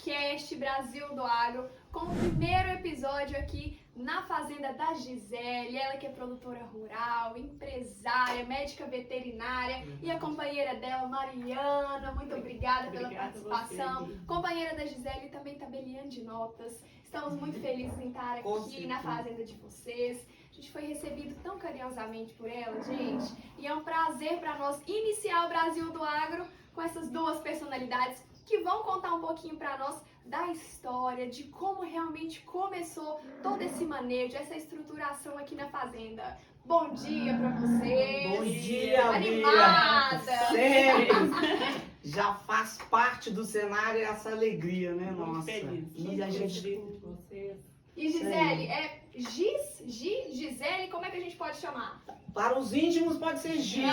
podcast Brasil do Agro, com o primeiro episódio aqui na fazenda da Gisele, ela que é produtora rural, empresária, médica veterinária, e a companheira dela, Mariana, muito obrigada pela participação. Companheira da Gisele, também tabeliando de notas. Estamos muito felizes em estar aqui na fazenda de vocês. A gente foi recebido tão carinhosamente por ela, gente, e é um prazer para nós iniciar o Brasil do Agro com essas duas personalidades que vão contar um pouquinho para nós da história, de como realmente começou todo esse manejo, essa estruturação aqui na fazenda. Bom dia para vocês! Bom dia, animada! Sério! Já faz parte do cenário essa alegria, né, nossa? Feliz. E a gente... E Gisele, Gisele, como é que a gente pode chamar? Para os íntimos pode ser Gi, né?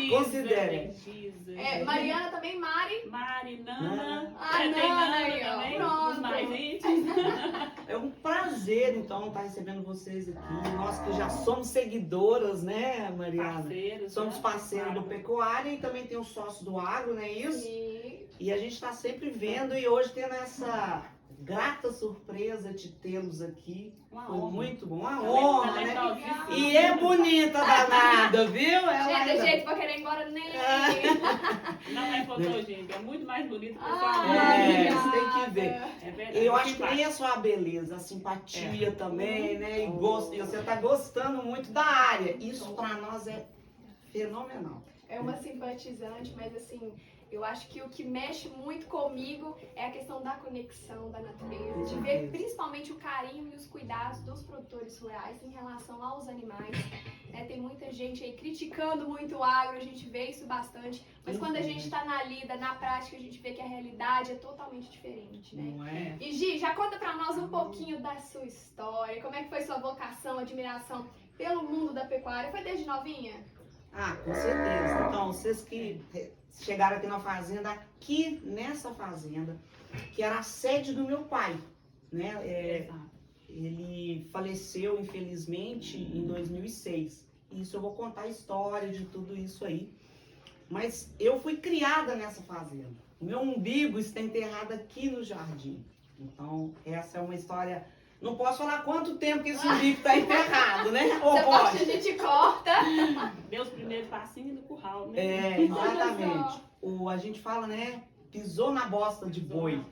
Considere. Mariana também, Mari. Mari, Nana. Tem Nana aí, ó. Também, Pronto. os mais íntimos. É um prazer, então, estar recebendo vocês aqui. Nós que já somos seguidoras, né, Mariana? Parceiros. Somos né? parceiros do Claro. Pecuária e também tem o sócio do Agro, não é isso? E... E a gente está sempre vendo e hoje tendo essa grata surpresa de tê-los aqui. Uma Foi honra. muito bom, uma Ela honra, é né? talentosíssima. E é bonita danada, viu? Gente, é- gente, vou querer ir embora nem. Não é fotogênica, é muito mais bonita que Ah, pessoalmente. É, obrigada. você tem que ver. É verdade. Eu acho que nem é só a beleza, a simpatia também, né? E gosto, e você tá gostando muito da área. Isso pra nós é fenomenal. É uma simpatizante, mas assim, eu acho que o que mexe muito comigo é a questão da conexão da natureza, de ver principalmente o carinho e os cuidados dos produtores rurais em relação aos animais. Né? Tem muita gente aí criticando muito o agro, a gente vê isso bastante, mas quando a gente está na lida, na prática, a gente vê que a realidade é totalmente diferente, né? Não é? E Gi, já conta pra nós um pouquinho da sua história, como é que foi sua vocação, admiração pelo mundo da pecuária? Foi desde novinha? Ah, com certeza. Então, vocês que chegaram aqui na fazenda, aqui nessa fazenda, que era a sede do meu pai, né? Ele faleceu, infelizmente, em 2006. Isso eu vou contar a história de tudo isso aí. Mas eu fui criada nessa fazenda. O meu umbigo está enterrado aqui no jardim. Então, essa é uma história... Não posso falar quanto tempo que esse umbigo está enterrado, né? Ou Essa parte pode? a gente corta. Deu os primeiros passinhos do curral, né? É, exatamente. A gente fala, né? Pisou na bosta de boi.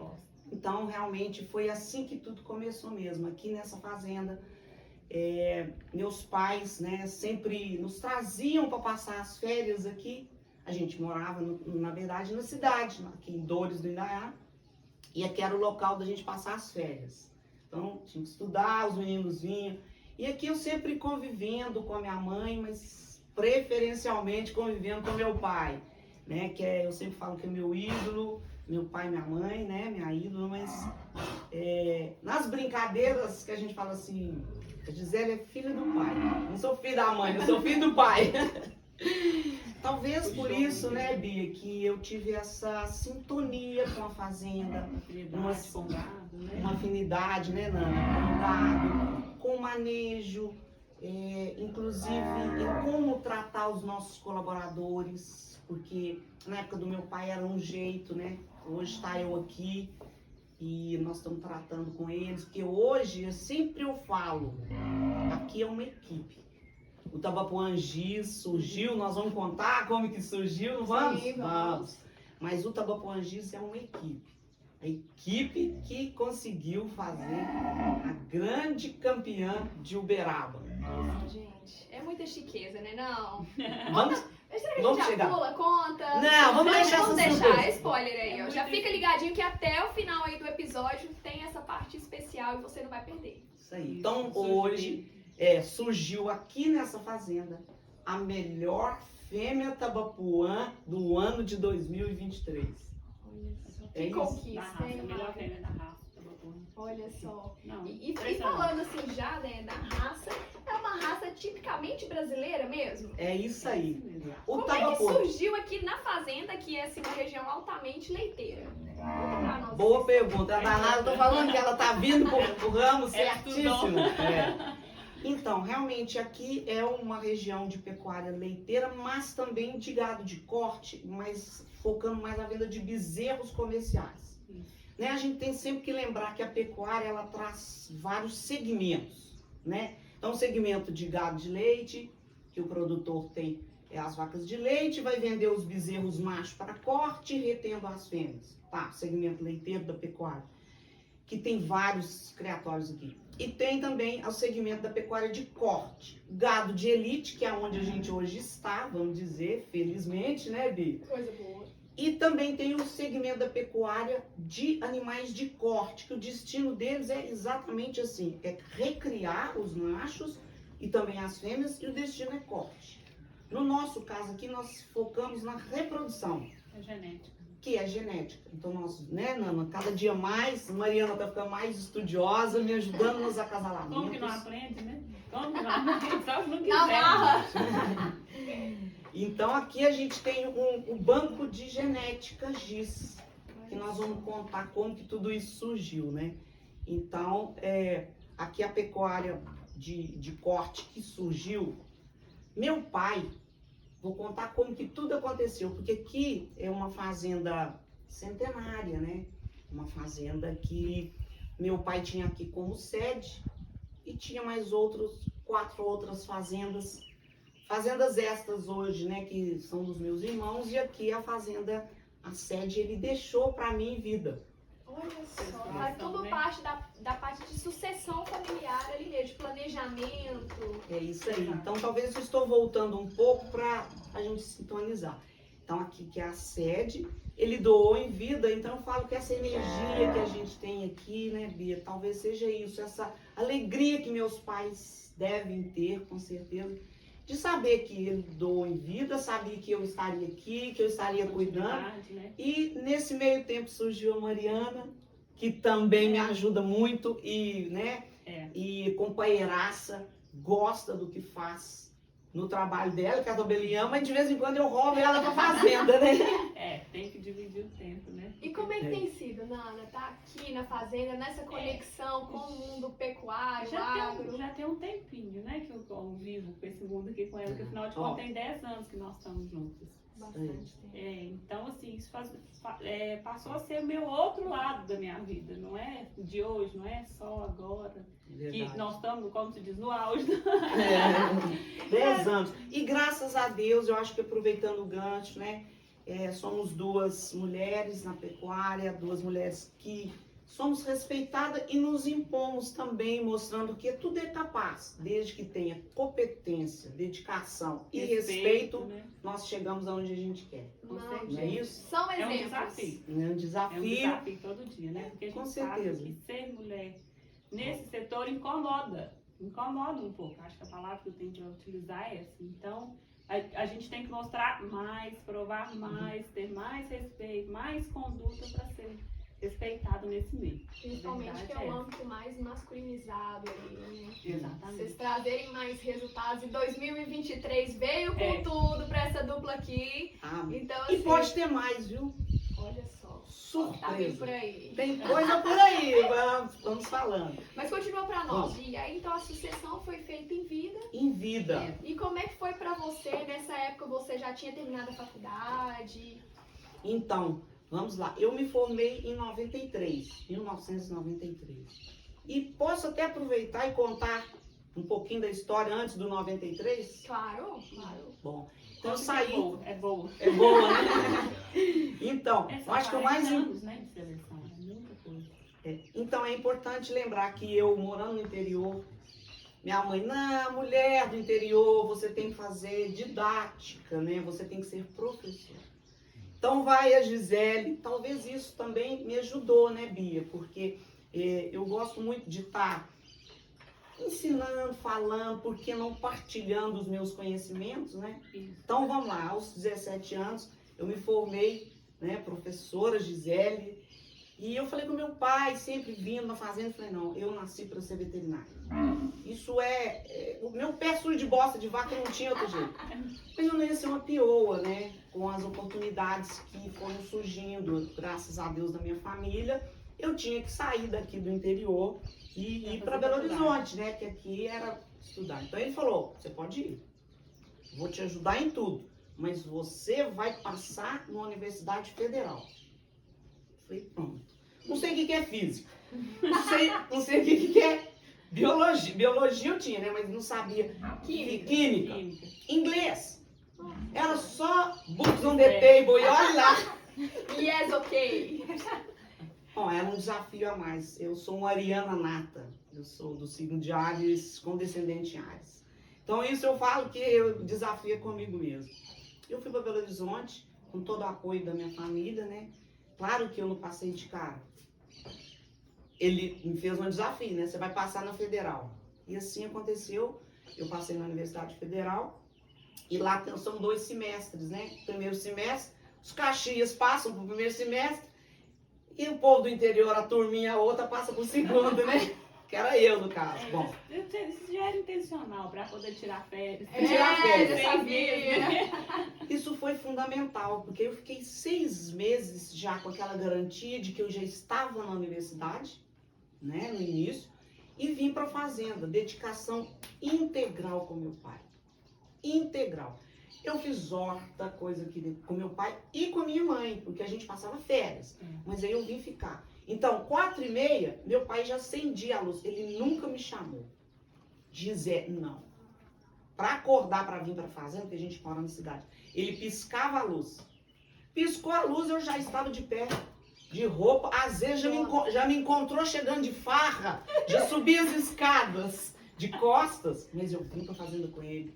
Então, realmente, foi assim que tudo começou mesmo, aqui nessa fazenda. Meus pais, né, sempre nos traziam para passar as férias aqui. A gente morava, na verdade, na cidade, aqui em Dores do Indaiá. E aqui era o local da gente passar as férias. Então, tinha que estudar, os meninos vinham. E aqui eu sempre convivendo com a minha mãe, mas preferencialmente convivendo com meu pai. Né, que eu sempre falo que é meu ídolo, meu pai e minha mãe, né, minha ídola, mas nas brincadeiras que a gente fala assim, a Gisele é filha do pai, não sou filho da mãe, eu sou filho do pai. Talvez por isso, né, Bia, que eu tive essa sintonia com a fazenda, Afinidade com gado, né? uma afinidade, né, Nana, com o gado, com o manejo, inclusive em como tratar os nossos colaboradores, porque na época do meu pai era um jeito, né? Hoje está eu aqui e nós estamos tratando com eles, porque hoje eu falo, aqui é uma equipe. O Tabapuã Giz surgiu, nós vamos contar como que surgiu, não vamos? Sim, vamos. Mas o Tabapuã Giz é uma equipe. A equipe que conseguiu fazer a grande campeã de Uberaba. Nossa, gente, é muita chiqueza, né? Não. Vamos? Será que a Vamos gente já chegar. pula, conta? Não, vamos deixar Vamos essa deixar, surpresa. spoiler aí, ó. Já fica ligadinho que até o final aí do episódio tem essa parte especial e você não vai perder. Isso aí. Então hoje surgiu aqui nessa fazenda a melhor fêmea tabapuã do ano de 2023. Olha só, É que isso. Da conquista, raça, hein, melhor Mari? fêmea da raça. Tabapuã. Olha só. Não, E impressionante. falando assim já, né, da raça, é uma raça tipicamente brasileira mesmo? É isso aí. O Como é que tabapuã. surgiu aqui na fazenda, que é assim, uma região altamente leiteira? Conta pra nós. Boa pergunta. A danada, eu tô falando que ela tá vindo pro ramo Ela certíssimo. Então, realmente aqui é uma região de pecuária leiteira, mas também de gado de corte, mas focando mais na venda de bezerros comerciais. Né? A gente tem sempre que lembrar que a pecuária ela traz vários segmentos, né? Então, o segmento de gado de leite, que o produtor tem as vacas de leite, vai vender os bezerros machos para corte, retendo as fêmeas. Tá, segmento leiteiro da pecuária, que tem vários criatórios aqui. E tem também o segmento da pecuária de corte. Gado de elite, que é onde a gente hoje está, vamos dizer, felizmente, né, Bi? Coisa boa. E também tem o segmento da pecuária de animais de corte, que o destino deles é exatamente assim, é recriar os machos e também as fêmeas, e o destino é corte. No nosso caso aqui, nós focamos na reprodução. É genética. Que é genética. Então, nós, né, Nana, cada dia mais, Mariana tá ficando mais estudiosa, me ajudando nos acasalamentos. Como que não aprende, né? Como que não aprende? Só se não Na quiser. marra. Então, aqui a gente tem um banco de genética GIS, que nós vamos contar como que tudo isso surgiu, né? Então, aqui a pecuária de corte que surgiu, meu pai, vou contar como que tudo aconteceu, porque aqui é uma fazenda centenária, né? Uma fazenda que meu pai tinha aqui como sede e tinha mais 4 outras fazendas estas hoje, né? Que são dos meus irmãos, e aqui a fazenda, a sede, ele deixou para mim em vida. Olha só, faz tudo parte da parte de sucessão familiar ali mesmo, de planejamento. É isso aí. Então, talvez eu estou voltando um pouco para a gente sintonizar. Então, aqui que é a sede, ele doou em vida, então eu falo que essa energia que a gente tem aqui, né, Bia, talvez seja isso, essa alegria que meus pais devem ter, com certeza, de saber que ele doou em vida, sabia que eu estaria aqui, que eu estaria cuidando. Né? E nesse meio tempo surgiu a Mariana, que também me ajuda muito e, né, e companheiraça, gosta do que faz no trabalho dela, que a Tobeli ama, e de vez em quando eu roubo ela pra fazenda, né? Tem que dividir o tempo, né? E como é que tem sido, Nana, tá aqui na fazenda, nessa conexão com o mundo pecuário, agro? Já tem um tempinho, né, que eu vivo com esse mundo aqui com ela, porque afinal de contas tem 10 anos que nós estamos juntas. Bastante tempo. Então, assim, isso passou a ser o meu outro lado da minha vida, não é de hoje, não é só agora. Verdade. Que nós estamos, como se diz, no auge. 10 anos. E graças a Deus, eu acho que aproveitando o gancho, né? Somos 2 mulheres na pecuária, 2 mulheres que somos respeitadas e nos impomos também, mostrando que tudo é capaz, desde que tenha competência, dedicação e respeito, né? Nós chegamos aonde a gente quer. Não é isso? São É um exemplos. desafio. É um desafio. É um desafio todo dia, né? Porque a gente Com sabe certeza. que ser mulher nesse setor incomoda um pouco. Acho que a palavra que eu tenho que utilizar é essa. Então, a gente tem que mostrar mais, provar mais, ter mais respeito, mais conduta para ser respeitado nesse meio. Principalmente que é o âmbito mais masculinizado aí, né? Exatamente. Vocês trazerem mais resultados. E 2023 veio com tudo pra essa dupla aqui. Então, assim, E pode ter mais, viu? olha só. Surpresa. Tá vindo por aí. Tem coisa por aí, vamos falando. Mas continua pra nós. Bom. E aí, então, a sucessão foi feita em vida. Em vida. E como é que foi pra você? Nessa época, você já tinha terminado a faculdade? Então, vamos lá. Eu me formei em 1993. E posso até aproveitar e contar um pouquinho da história antes do 93? Claro. Bom, então eu Então, saí. É boa. É boa, né? Então, eu acho que o mais anos, né, de seleção, é muita coisa. Então é importante lembrar que eu, morando no interior, minha mãe, não, mulher do interior, você tem que fazer didática, né? Você tem que ser professora. Então vai a Gisele, talvez isso também me ajudou, né, Bia? Porque eu gosto muito de estar ensinando, falando, porque não partilhando os meus conhecimentos, né? Isso. Então vamos lá, aos 17 anos eu me formei, né, professora Gisele, e eu falei com meu pai, sempre vindo na fazenda, eu falei, não, eu nasci para ser veterinária. Isso o meu pé sujo de bosta de vaca não tinha outro jeito. Mas eu não ia ser uma pioa, né, com as oportunidades que foram surgindo, graças a Deus, da minha família, eu tinha que sair daqui do interior e ir para Belo Horizonte, né, que aqui era estudar. Então ele falou, você pode ir, vou te ajudar em tudo, mas você vai passar numa universidade federal. Eu falei, pronto. Não sei o que é física. Não sei o que é biologia. Biologia eu tinha, né? Mas não sabia. Química. Inglês. Era só books on the table e olha lá. Yes, ok. Bom, era um desafio a mais. Eu sou uma ariana nata. Eu sou do signo de Áries, com descendente em Áries. Então isso eu falo que o desafio é comigo mesmo. Eu fui para Belo Horizonte, com todo o apoio da minha família, né? Claro que eu não passei de cara. Ele me fez um desafio, né? Você vai passar na Federal. E assim aconteceu. Eu passei na Universidade Federal. E lá são 2 semestres, né? Primeiro semestre, os Caxias passam para o primeiro semestre. E o povo do interior, a turminha, a outra, passa para o segundo, né? Que era eu, no caso. Bom, Isso já era intencional, para poder tirar férias. Tirar férias. Eu sabia. isso foi fundamental, porque eu fiquei 6 meses já com aquela garantia de que eu já estava na universidade, né, no início, e vim para a fazenda, dedicação integral com meu pai. Integral. Eu fiz horta, coisa que com meu pai e com a minha mãe, porque a gente passava férias, mas aí eu vim ficar. Então, 4h30, meu pai já acendia a luz, ele nunca me chamou. Dizer não. Para acordar para vir para a fazenda, que a gente mora na cidade, ele piscava a luz. Piscou a luz, eu já estava de pé, de roupa. Às vezes já me encontrou chegando de farra, já subi as escadas de costas, mas eu vim para a fazenda com ele.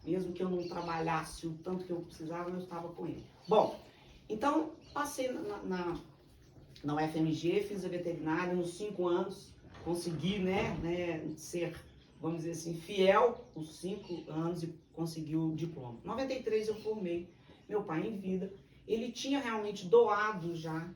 Mesmo que eu não trabalhasse o tanto que eu precisava, eu estava com ele. Bom, então passei na UFMG, fiz a veterinária nos 5 anos, consegui, né, ser, vamos dizer assim, fiel os 5 anos e consegui o diploma. Em 93 eu formei, meu pai em vida, ele tinha realmente doado já,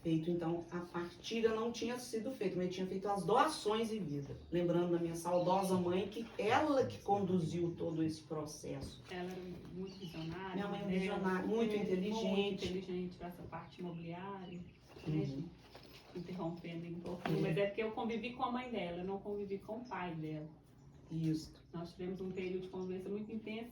feito, então a partilha não tinha sido feita, mas ele tinha feito as doações em vida. Lembrando da minha saudosa mãe, que ela que conduziu todo esse processo. Ela era muito visionária. Minha mãe é visionária, muito inteligente. Muito inteligente para essa parte imobiliária. Né? Interrompendo um pouquinho, mas é porque eu convivi com a mãe dela, eu não convivi com o pai dela. Isso. Nós tivemos um período de convivência muito intenso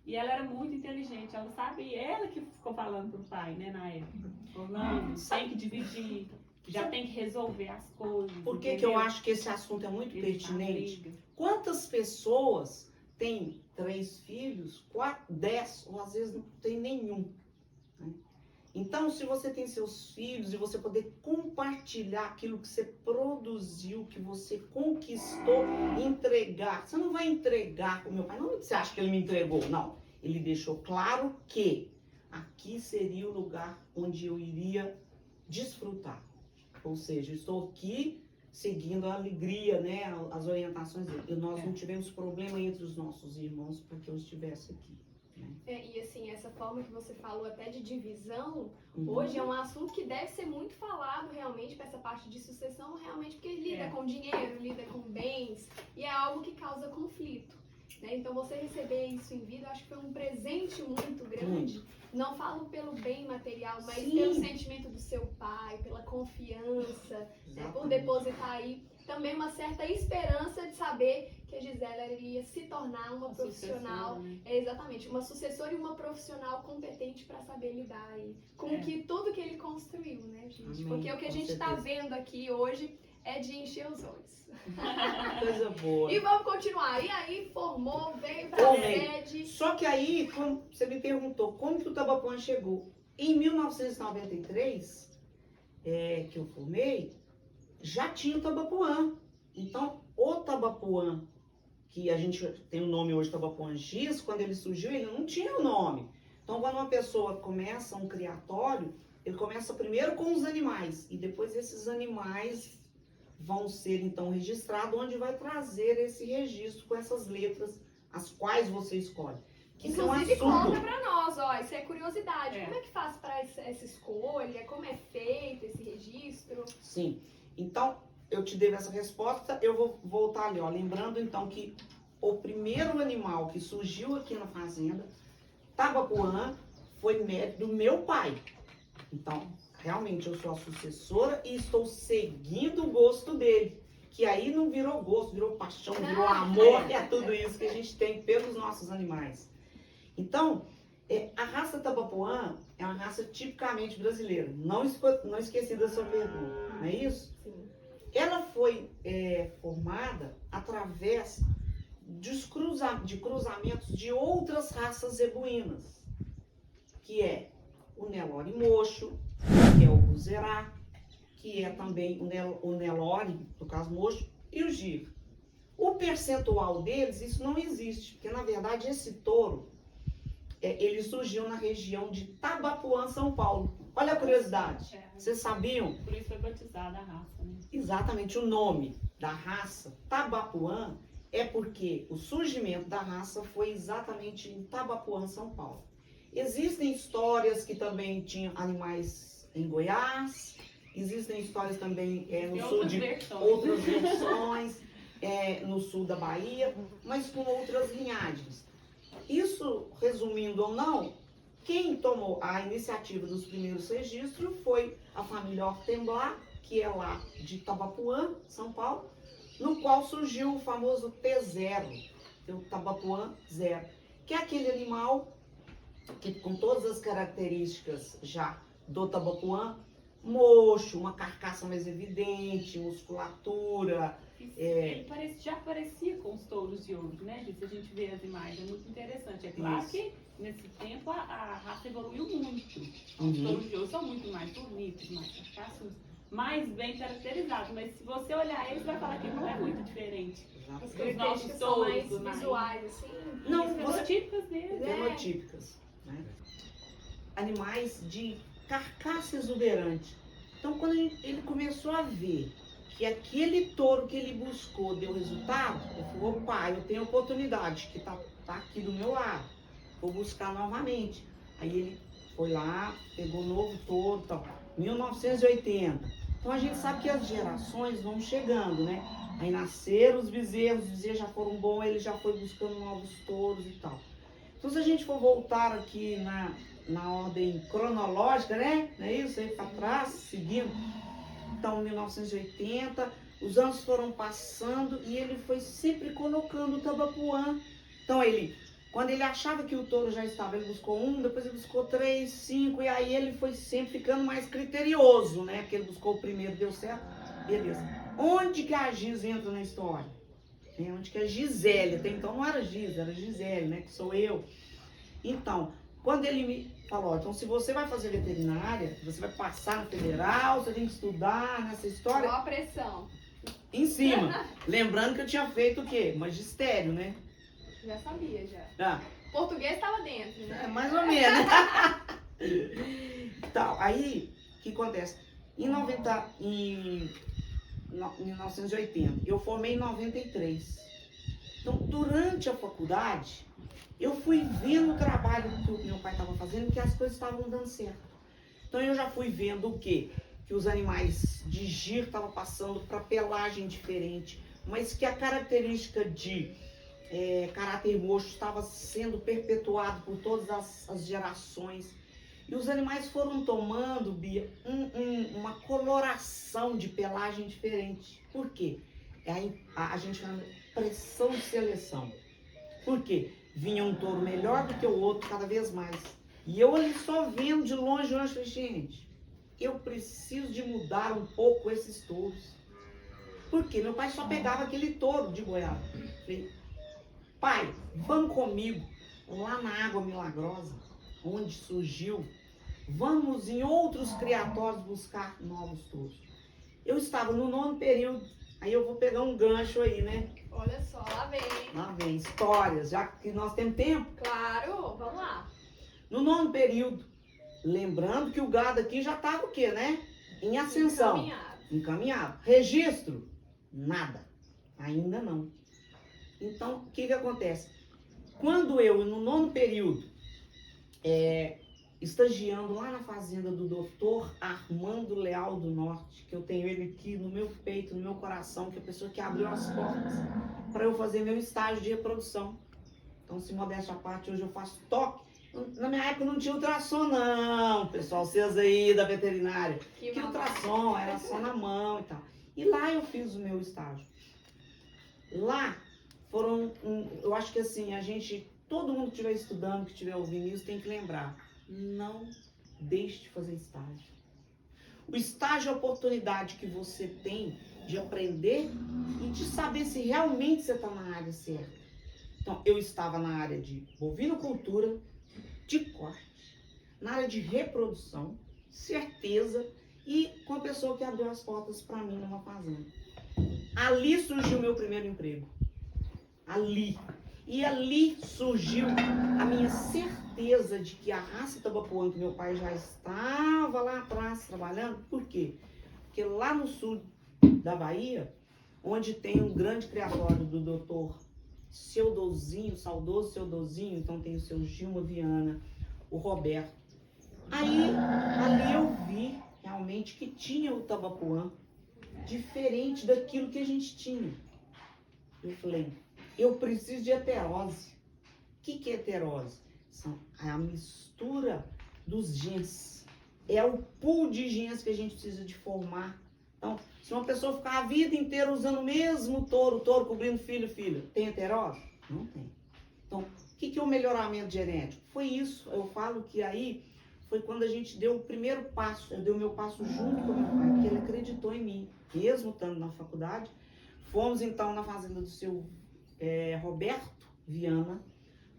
e ela era muito inteligente, ela sabia, ela que ficou falando pro pai, né, na época. Orlando, tem que dividir, já tem que resolver as coisas. Por que que eu acho que esse assunto é muito pertinente? Quantas pessoas têm 3 filhos, 4, 10, ou às vezes não tem nenhum? Né? Então, se você tem seus filhos e você poder compartilhar aquilo que você produziu, que você conquistou, entregar. Você não vai entregar para o meu pai, não você acha que ele me entregou, não. Ele deixou claro que aqui seria o lugar onde eu iria desfrutar. Ou seja, eu estou aqui seguindo a alegria, né, as orientações dele. E nós não tivemos problema entre os nossos irmãos para que eu estivesse aqui. E assim, essa forma que você falou até de divisão, hoje é um assunto que deve ser muito falado realmente para essa parte de sucessão, realmente porque lida com dinheiro, lida com bens, e é algo que causa conflito. Né? Então você receber isso em vida, eu acho que foi um presente muito grande. Não falo pelo bem material, mas pelo sentimento do seu pai, pela confiança, né? Por depositar aí também uma certa esperança de saber que a Gisela iria se tornar uma profissional, exatamente, uma sucessora e uma profissional competente para saber lidar aí com tudo que ele construiu, né, gente? Amém, porque o que a gente está vendo aqui hoje é de encher os olhos. Coisa boa. E vamos continuar. E aí formou, veio para a sede. Só que aí, como você me perguntou, como que o Tabapuã chegou? Em 1993, que eu formei, já tinha o Tabapuã. Então, o Tabapuã, que a gente tem o nome hoje Tabapuã Giz, quando ele surgiu, ele não tinha o nome. Então, quando uma pessoa começa um criatório, ele começa primeiro com os animais, e depois esses animais vão ser, então, registrados, onde vai trazer esse registro com essas letras, as quais você escolhe. Inclusive, conta pra nós, ó, isso é curiosidade. Como é que faz para essa escolha? Como é feito esse registro? Sim. Então, eu te dei essa resposta, eu vou voltar ali, ó. Lembrando, então, que o primeiro animal que surgiu aqui na fazenda, Tabapuã, foi mérito do meu pai. Então, realmente, eu sou a sucessora e estou seguindo o gosto dele. Que aí não virou gosto, virou paixão, virou amor, que é tudo isso que a gente tem pelos nossos animais. Então, a raça Tabapuã é é uma raça tipicamente brasileira. Não esqueci da sua pergunta, não é isso? Sim. Ela foi formada através de cruzamentos de outras raças zebuínas, que é o Nelore mocho, que é o Buzerá, que é também o Nelore, no caso mocho, e o Gir. O percentual deles, isso não existe, porque na verdade esse touro, ele surgiu na região de Tabapuã, São Paulo. Olha a curiosidade, vocês sabiam? Por isso foi batizada a raça, né? Exatamente, o nome da raça Tabapuã é porque o surgimento da raça foi exatamente em Tabapuã, São Paulo. Existem histórias que também tinham animais em Goiás, existem histórias também no sul de outras versões, no sul da Bahia, mas com outras linhagens. Isso, resumindo ou não, quem tomou a iniciativa dos primeiros registros foi a família Hortemblat, que é lá de Tabapuã, São Paulo, no qual surgiu o famoso T0, o Tabapuã 0, que é aquele animal que, com todas as características já do Tabapuã, mocho, uma carcaça mais evidente, musculatura. Ele já parecia com os touros de hoje, né? Se a gente vê as imagens, é muito interessante. É claro Isso. que nesse tempo a raça evoluiu muito. Os Uhum. touros de hoje são muito mais bonitos, mais carcaços, mais bem caracterizados. Mas se você olhar eles, vai falar que não é muito diferente. As Os características nossos são mais touros, né? visuais, assim. Não, As fenotípicas deles. fenotípicas, né? Animais de carcaça exuberante. Então, quando ele começou a ver que aquele touro que ele buscou deu resultado, ele falou, opa, eu tenho oportunidade, que tá aqui do meu lado, vou buscar novamente. Aí ele foi lá, pegou um novo touro, tal, 1980. Então a gente sabe que as gerações vão chegando, né? Aí nasceram os bezerros já foram bons, ele já foi buscando novos touros e tal. Então se a gente for voltar aqui na ordem cronológica, né? Não é isso? Aí para trás, seguindo. Então, 1980, os anos foram passando e ele foi sempre colocando o Tabapuã. Então, quando ele achava que o touro já estava, ele buscou um, depois ele buscou 3, 5, e aí ele foi sempre ficando mais criterioso, né? Porque ele buscou o primeiro, deu certo, beleza. Onde que a Giz entra na história? Onde que a Gisele, até então não era Giz, era Gisele, né? Que sou eu. Então, quando ele me falou, então se você vai fazer veterinária, você vai passar no federal, você tem que estudar nessa história. Qual a pressão? Em cima. Lembrando que eu tinha feito o quê? Magistério, né? Já sabia, já. Ah, Português estava dentro, né? mais ou menos. Então, aí, o que acontece? Em 1980, eu formei em 93. Então, durante a faculdade, eu fui vendo o trabalho que o meu pai estava fazendo, que as coisas estavam dando certo. Então eu já fui vendo o quê? Que os animais de gir estavam passando para pelagem diferente, mas que a característica de caráter mocho estava sendo perpetuado por todas as gerações. E os animais foram tomando, Bia, uma coloração de pelagem diferente. Por quê? A gente chama de pressão de seleção. Por quê? Vinha um touro melhor do que o outro cada vez mais. E eu ali só vendo de longe, eu falei, gente, eu preciso de mudar um pouco esses touros. Por quê? Meu pai só pegava aquele touro de goiaba. Falei, pai, vamos comigo lá na Água Milagrosa, onde surgiu. Vamos em outros criatórios buscar novos touros. Eu estava no 9º período, aí eu vou pegar um gancho aí, né? Olha só, lá vem. Lá vem, histórias, já que nós temos tempo. Claro, vamos lá. No 9º período, lembrando que o gado aqui já estava o quê, né? Em ascensão. Encaminhado. Registro? Nada. Ainda não. Então, o que acontece? Quando eu, no 9º período, estagiando lá na fazenda do Dr. Armando Leal do Norte, que eu tenho ele aqui no meu peito, no meu coração, que é a pessoa que abriu as portas para eu fazer meu estágio de reprodução. Então, se modéstia à parte, hoje eu faço toque. Na minha época não tinha ultrassom, não, pessoal, vocês aí da veterinária. Que ultrassom, era só na mão e tal. E lá eu fiz o meu estágio. Lá foram, eu acho que assim, todo mundo que estiver estudando, que estiver ouvindo isso, tem que lembrar. Não deixe de fazer estágio. O estágio é a oportunidade que você tem de aprender e de saber se realmente você está na área certa. Então, eu estava na área de bovinocultura, de corte, na área de reprodução, certeza, e com a pessoa que abriu as portas para mim numa fazenda. Ali surgiu o meu primeiro emprego. Ali. E ali surgiu a minha certeza de que a raça Tabapuã, que meu pai já estava lá atrás trabalhando, por quê? Porque lá no sul da Bahia, onde tem um grande criatório do doutor Seu Dozinho, saudoso Seu Dozinho, então tem o seu Gilma Viana, o Roberto. Aí, ali eu vi realmente que tinha o Tabapuã diferente daquilo que a gente tinha. Eu falei, eu preciso de heterose. O que é heterose? É a mistura dos genes. É o pool de genes que a gente precisa de formar. Então, se uma pessoa ficar a vida inteira usando o mesmo touro cobrindo filho, tem heterose? Não tem. Então, o que é o melhoramento genético? Foi isso. Eu falo que aí foi quando a gente deu o primeiro passo. Eu dei o meu passo junto com o meu pai, porque ele acreditou em mim, mesmo estando na faculdade. Fomos então na fazenda do seu Roberto Viana,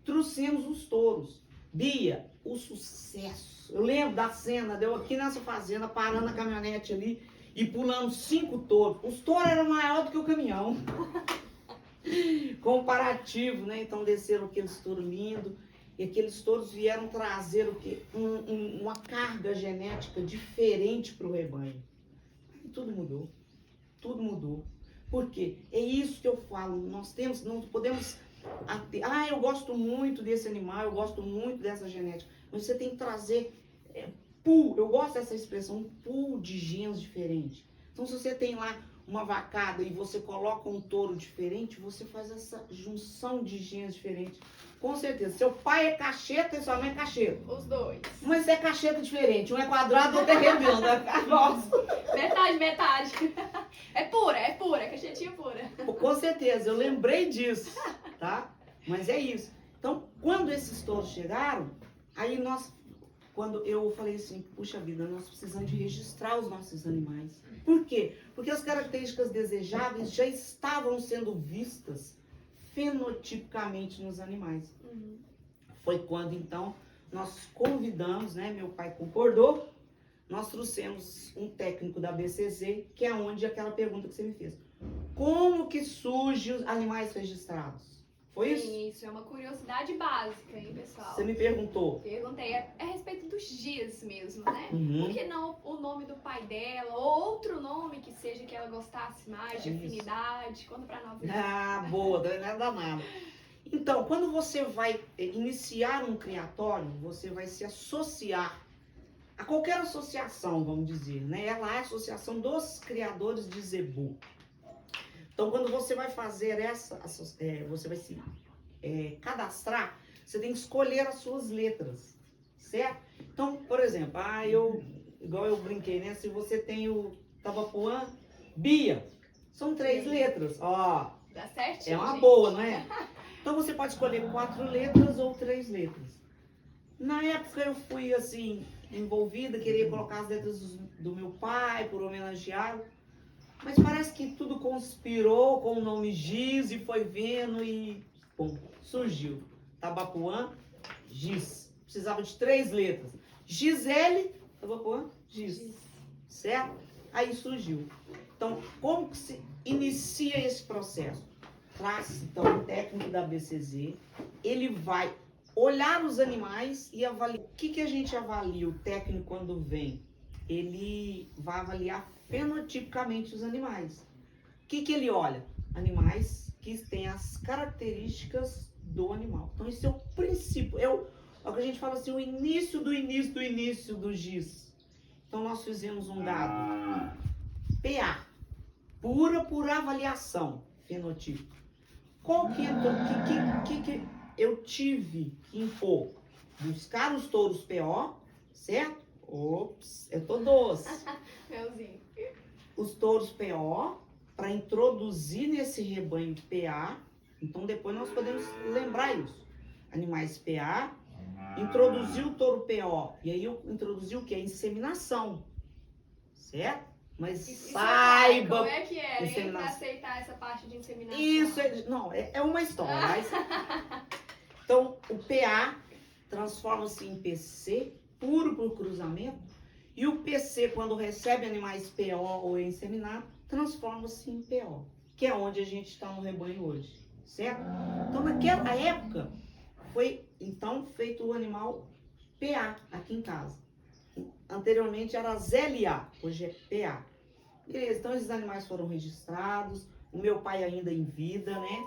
trouxemos os touros. Bia, o sucesso. Eu lembro da cena, deu aqui nessa fazenda, parando a caminhonete ali e pulando 5 touros. Os touros eram maiores do que o caminhão. Comparativo, né? Então desceram aqueles touros lindos. E aqueles touros vieram trazer o quê? Uma carga genética diferente para o rebanho. E tudo mudou. Tudo mudou. Por quê? É isso que eu falo. Nós temos, não podemos... eu gosto muito desse animal, eu gosto muito dessa genética. Mas você tem que trazer pool, eu gosto dessa expressão, um pool de genes diferentes. Então, se você tem lá uma vacada e você coloca um touro diferente, você faz essa junção de genes diferentes. Com certeza. Seu pai é cacheta e sua mãe é cacheta. Os dois. Mas é cacheta diferente. Um é quadrado, outro é redondo. Nossa. Metade. É pura, cachetinha pura. Com certeza, eu lembrei disso, tá? Mas é isso. Então, quando esses touros chegaram, aí quando eu falei assim, puxa vida, nós precisamos de registrar os nossos animais. Por quê? Porque as características desejáveis já estavam sendo vistas fenotipicamente nos animais. Uhum. Foi quando, então, nós convidamos, né? Meu pai concordou, nós trouxemos um técnico da BCZ, que é onde aquela pergunta que você me fez. Como que surgem os animais registrados? Foi isso? Sim, isso é uma curiosidade básica, hein, pessoal? Você me perguntou. Perguntei, é a respeito dos dias mesmo, né? Uhum. Por que não o nome do pai dela, ou outro nome que seja que ela gostasse mais, de Isso. afinidade? Conta pra nós. Ah, boa, não é danada. Então, quando você vai iniciar um criatório, você vai se associar a qualquer associação, vamos dizer, né? Ela é a associação dos criadores de zebu. Então, quando você vai fazer você vai se cadastrar, você tem que escolher as suas letras, certo? Então, por exemplo, igual eu brinquei, né? Se você tem o Tabapuã, Bia, são 3 letras, ó. Dá certinho, É uma gente. boa, não é? Então você pode escolher 4 letras ou 3 letras. Na época eu fui assim, envolvida, queria colocar as letras do meu pai, por homenageá-lo. Mas parece que tudo conspirou com o nome Giz e foi vendo e bom, surgiu. Tabapuã, Giz. Precisava de 3 letras. Gisele, Tabapuã, Giz. Certo? Aí surgiu. Então, como que se inicia esse processo? Então, o técnico da BCZ, ele vai olhar os animais e avaliar. O que a gente avalia, o técnico, quando vem? Ele vai avaliar fenotipicamente os animais. O que ele olha? Animais que têm as características do animal. Então, esse é o princípio. É o que a gente fala assim, o início do giz. Então, nós fizemos um dado PA, pura por avaliação fenotípica. Qual que eu tive que impor? Buscar os touros PO, certo? Ops, eu tô doce. Melzinho. Os touros PO, para introduzir nesse rebanho PA. Então, depois nós podemos lembrar isso. Animais PA, introduzi o touro PO. E aí eu introduzi o quê? A inseminação. Certo? Mas Isso saiba... como é que é, hein, pra inseminação. aceitar essa parte de inseminação? Isso, não, é uma história. Mas... Então, o PA transforma-se em PC, puro por cruzamento. E o PC, quando recebe animais PO ou inseminado, transforma-se em PO. Que é onde a gente está no rebanho hoje. Certo? Então, naquela época, foi então feito o animal PA aqui em casa. Anteriormente era ZLA, hoje é PA. Beleza, então esses animais foram registrados. O meu pai ainda em vida, né?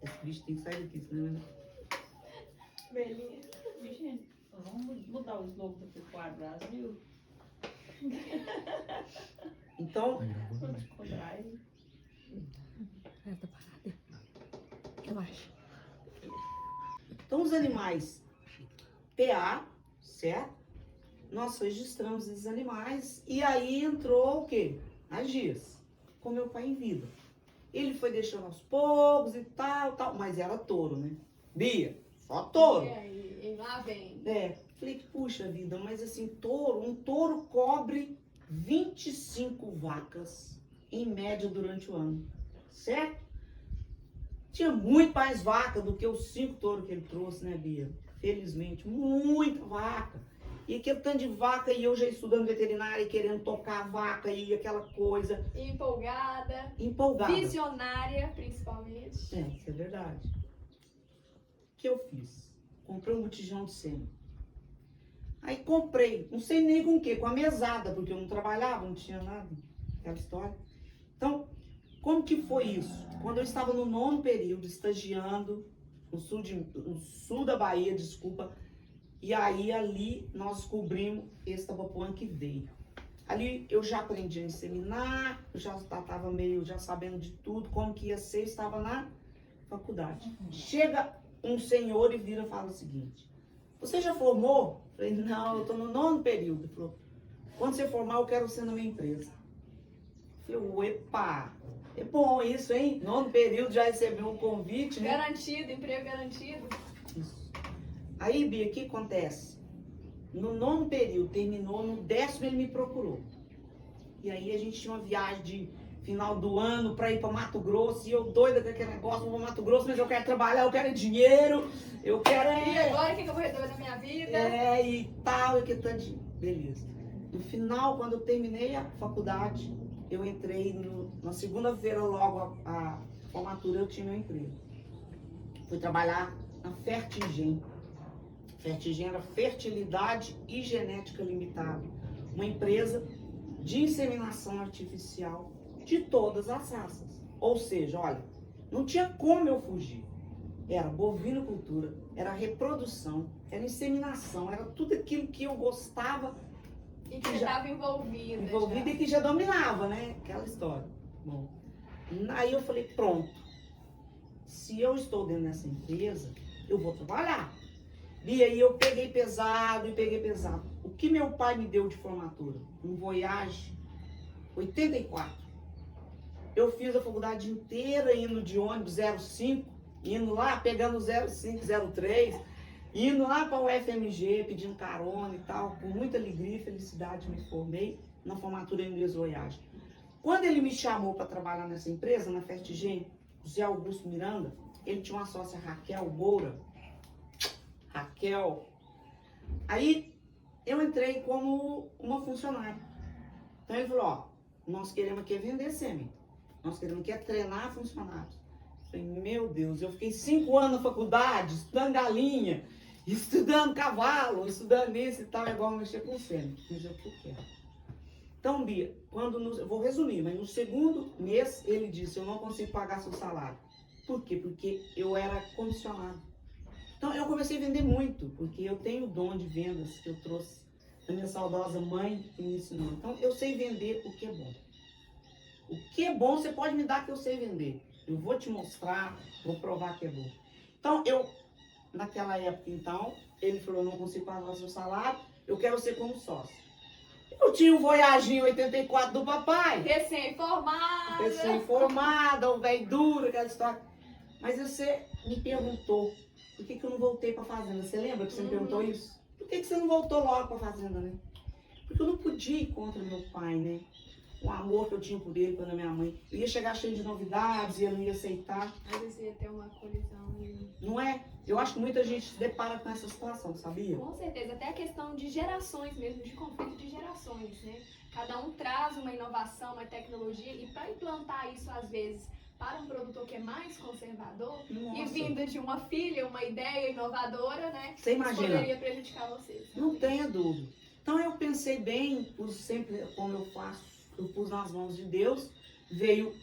Esse bicho tem que sair daqui, senão... Beleza. Gente, vamos mudar o slogan para o quadro Brasil? Então, Relaxa. então os animais PA, certo? Nós registramos esses animais e aí entrou o quê? As GIAs, com meu pai em vida. Ele foi deixando aos poucos e tal, mas era touro, né? Bia, só touro. E aí, e lá vem. Falei, puxa vida, mas assim, um touro cobre 25 vacas em média durante o ano, certo? Tinha muito mais vaca do que os 5 touros que ele trouxe, né, Bia? Felizmente, muita vaca. E aquele tanto de vaca, e eu já estudando veterinária e querendo tocar a vaca e aquela coisa. Empolgada. Empolgada. Visionária, principalmente. Isso é verdade. O que eu fiz? Comprei um botijão de sêmen. Aí comprei, não sei nem com o quê, com a mesada, porque eu não trabalhava, não tinha nada, aquela história. Então, como que foi isso? Quando eu estava no 9º período, estagiando, no sul da Bahia, desculpa, e aí ali nós descobrimos esse tabapuã que veio. Ali eu já aprendi a inseminar, eu já estava meio já sabendo de tudo, como que ia ser, eu estava na faculdade. Chega um senhor e vira e fala o seguinte: você já formou? Eu falei, não, eu estou no 9º período. Ele falou, quando você formar, eu quero ser na minha empresa. Eu falei, epa, é bom isso, hein? 9º período já recebeu um convite, né? Garantido, emprego garantido. Isso. Aí, Bia, o que acontece? No 9º período, terminou, no 10º ele me procurou. E aí a gente tinha uma viagem de final do ano para ir para Mato Grosso, e eu doida com aquele negócio, vou para Mato Grosso, mas eu quero trabalhar, eu quero dinheiro, eu quero... E agora, o que eu vou resolver na minha vida? E tal, e que tanto de... Beleza. No final, quando eu terminei a faculdade, eu entrei na segunda-feira, logo a formatura, eu tinha meu emprego. Fui trabalhar na Fertigem. Fertigem era Fertilidade e Genética Limitada, uma empresa de inseminação artificial de todas as raças. Ou seja, olha, não tinha como eu fugir. Era bovinocultura, era reprodução, era inseminação, era tudo aquilo que eu gostava. E que já estava envolvida E que já dominava, né? Aquela história. Bom, aí eu falei, pronto. Se eu estou dentro dessa empresa, eu vou trabalhar. E aí eu peguei pesado. O que meu pai me deu de formatura? Um Voyage 84. Eu fiz a faculdade inteira indo de ônibus 05, indo lá, pegando 05, 03, indo lá para o FMG, pedindo carona e tal. Com muita alegria e felicidade me formei na formatura em inglês Voyage. Quando ele me chamou para trabalhar nessa empresa, na Fertigem, José Augusto Miranda, ele tinha uma sócia, Raquel Moura. Aí eu entrei como uma funcionária. Então ele falou, ó, nós queremos aqui vender sêmen. Nós queremos aqui treinar funcionários. Eu falei, meu Deus, eu fiquei 5 anos na faculdade, estudando galinha, estudando cavalo, estudando isso e tal, é igual mexer com sêmen. Mas é o que eu quero. Então, Bia, eu vou resumir, mas no 2º mês ele disse, eu não consigo pagar seu salário. Por quê? Porque eu era comissionado. Então eu comecei a vender muito, porque eu tenho o dom de vendas que eu trouxe da minha saudosa mãe que me ensinou. Então eu sei vender o que é bom. O que é bom você pode me dar que eu sei vender. Eu vou te mostrar, vou provar que é bom. Então naquela época então, ele falou, não consigo pagar o seu salário, eu quero ser como sócio. Eu tinha um Voyage 84 do papai. Recém-formada, o velho duro, aquela história. Mas você me perguntou por que eu não voltei pra fazenda? Você lembra que você me Uhum. perguntou isso? Por que você não voltou logo pra fazenda, né? Porque eu não podia ir contra meu pai, né? O amor que eu tinha por ele quando a minha mãe. Eu ia chegar cheio de novidades e ele não ia aceitar. Às vezes ia ter uma colisão aí. Não é? Eu acho que muita gente se depara com essa situação, sabia? Com certeza, até a questão de gerações mesmo, de conflito de gerações, né? Cada um traz uma inovação, uma tecnologia, e para implantar isso, às vezes, para um produtor que é mais conservador, e Nossa. vindo de uma filha, uma ideia inovadora, né? Você Isso imagina? poderia prejudicar vocês. Não realmente. tenha dúvida. Então eu pensei bem, pus sempre como eu faço, eu pus nas mãos de Deus, veio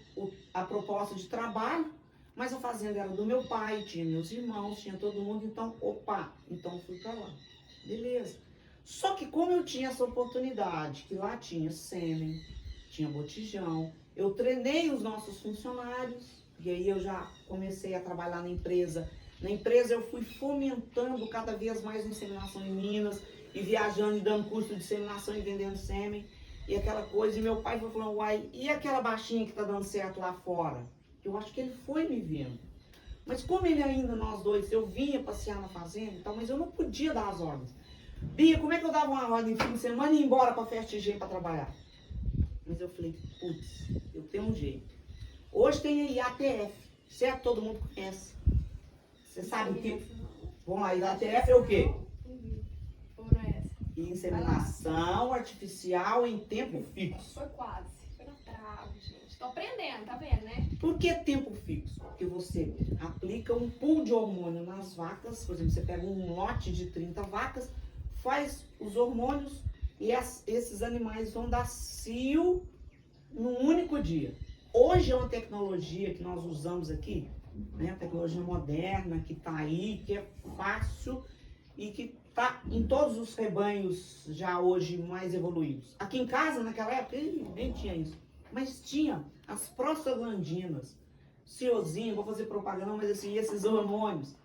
a proposta de trabalho, mas a fazenda era do meu pai, tinha meus irmãos, tinha todo mundo, então, então fui pra lá. Beleza. Só que como eu tinha essa oportunidade, que lá tinha sêmen, tinha botijão, eu treinei os nossos funcionários, e aí eu já comecei a trabalhar na empresa. Na empresa eu fui fomentando cada vez mais a inseminação em Minas, e viajando e dando curso de inseminação e vendendo sêmen, e aquela coisa. E meu pai foi falando, uai, e aquela baixinha que tá dando certo lá fora? Eu acho que ele foi me vendo. Mas como ele ainda, nós dois, eu vinha passear na fazenda e tal, mas eu não podia dar as ordens. Bia, como é que eu dava uma ordem no fim de semana e ia embora pra FSG pra trabalhar? Mas eu falei, putz, eu tenho um jeito. Hoje tem a IATF, certo? Todo mundo conhece. Você sabe o que? Vamos lá, IATF é o quê? Ou não é essa? Inseminação artificial em tempo fixo. Foi quase. Foi na trave, gente. Tô aprendendo, tá vendo, né? Por que tempo fixo? Porque você aplica um pool de hormônio nas vacas, por exemplo, você pega um lote de 30 vacas, faz os hormônios e esses animais vão dar cio num único dia. Hoje é uma tecnologia que nós usamos aqui, né? Tecnologia moderna que tá aí, que é fácil e que tá em todos os rebanhos já hoje mais evoluídos. Aqui em casa, naquela época, nem tinha isso. Mas tinha as prostaglandinas, ciozinho, vou fazer propaganda, não, mas assim, esses hormônios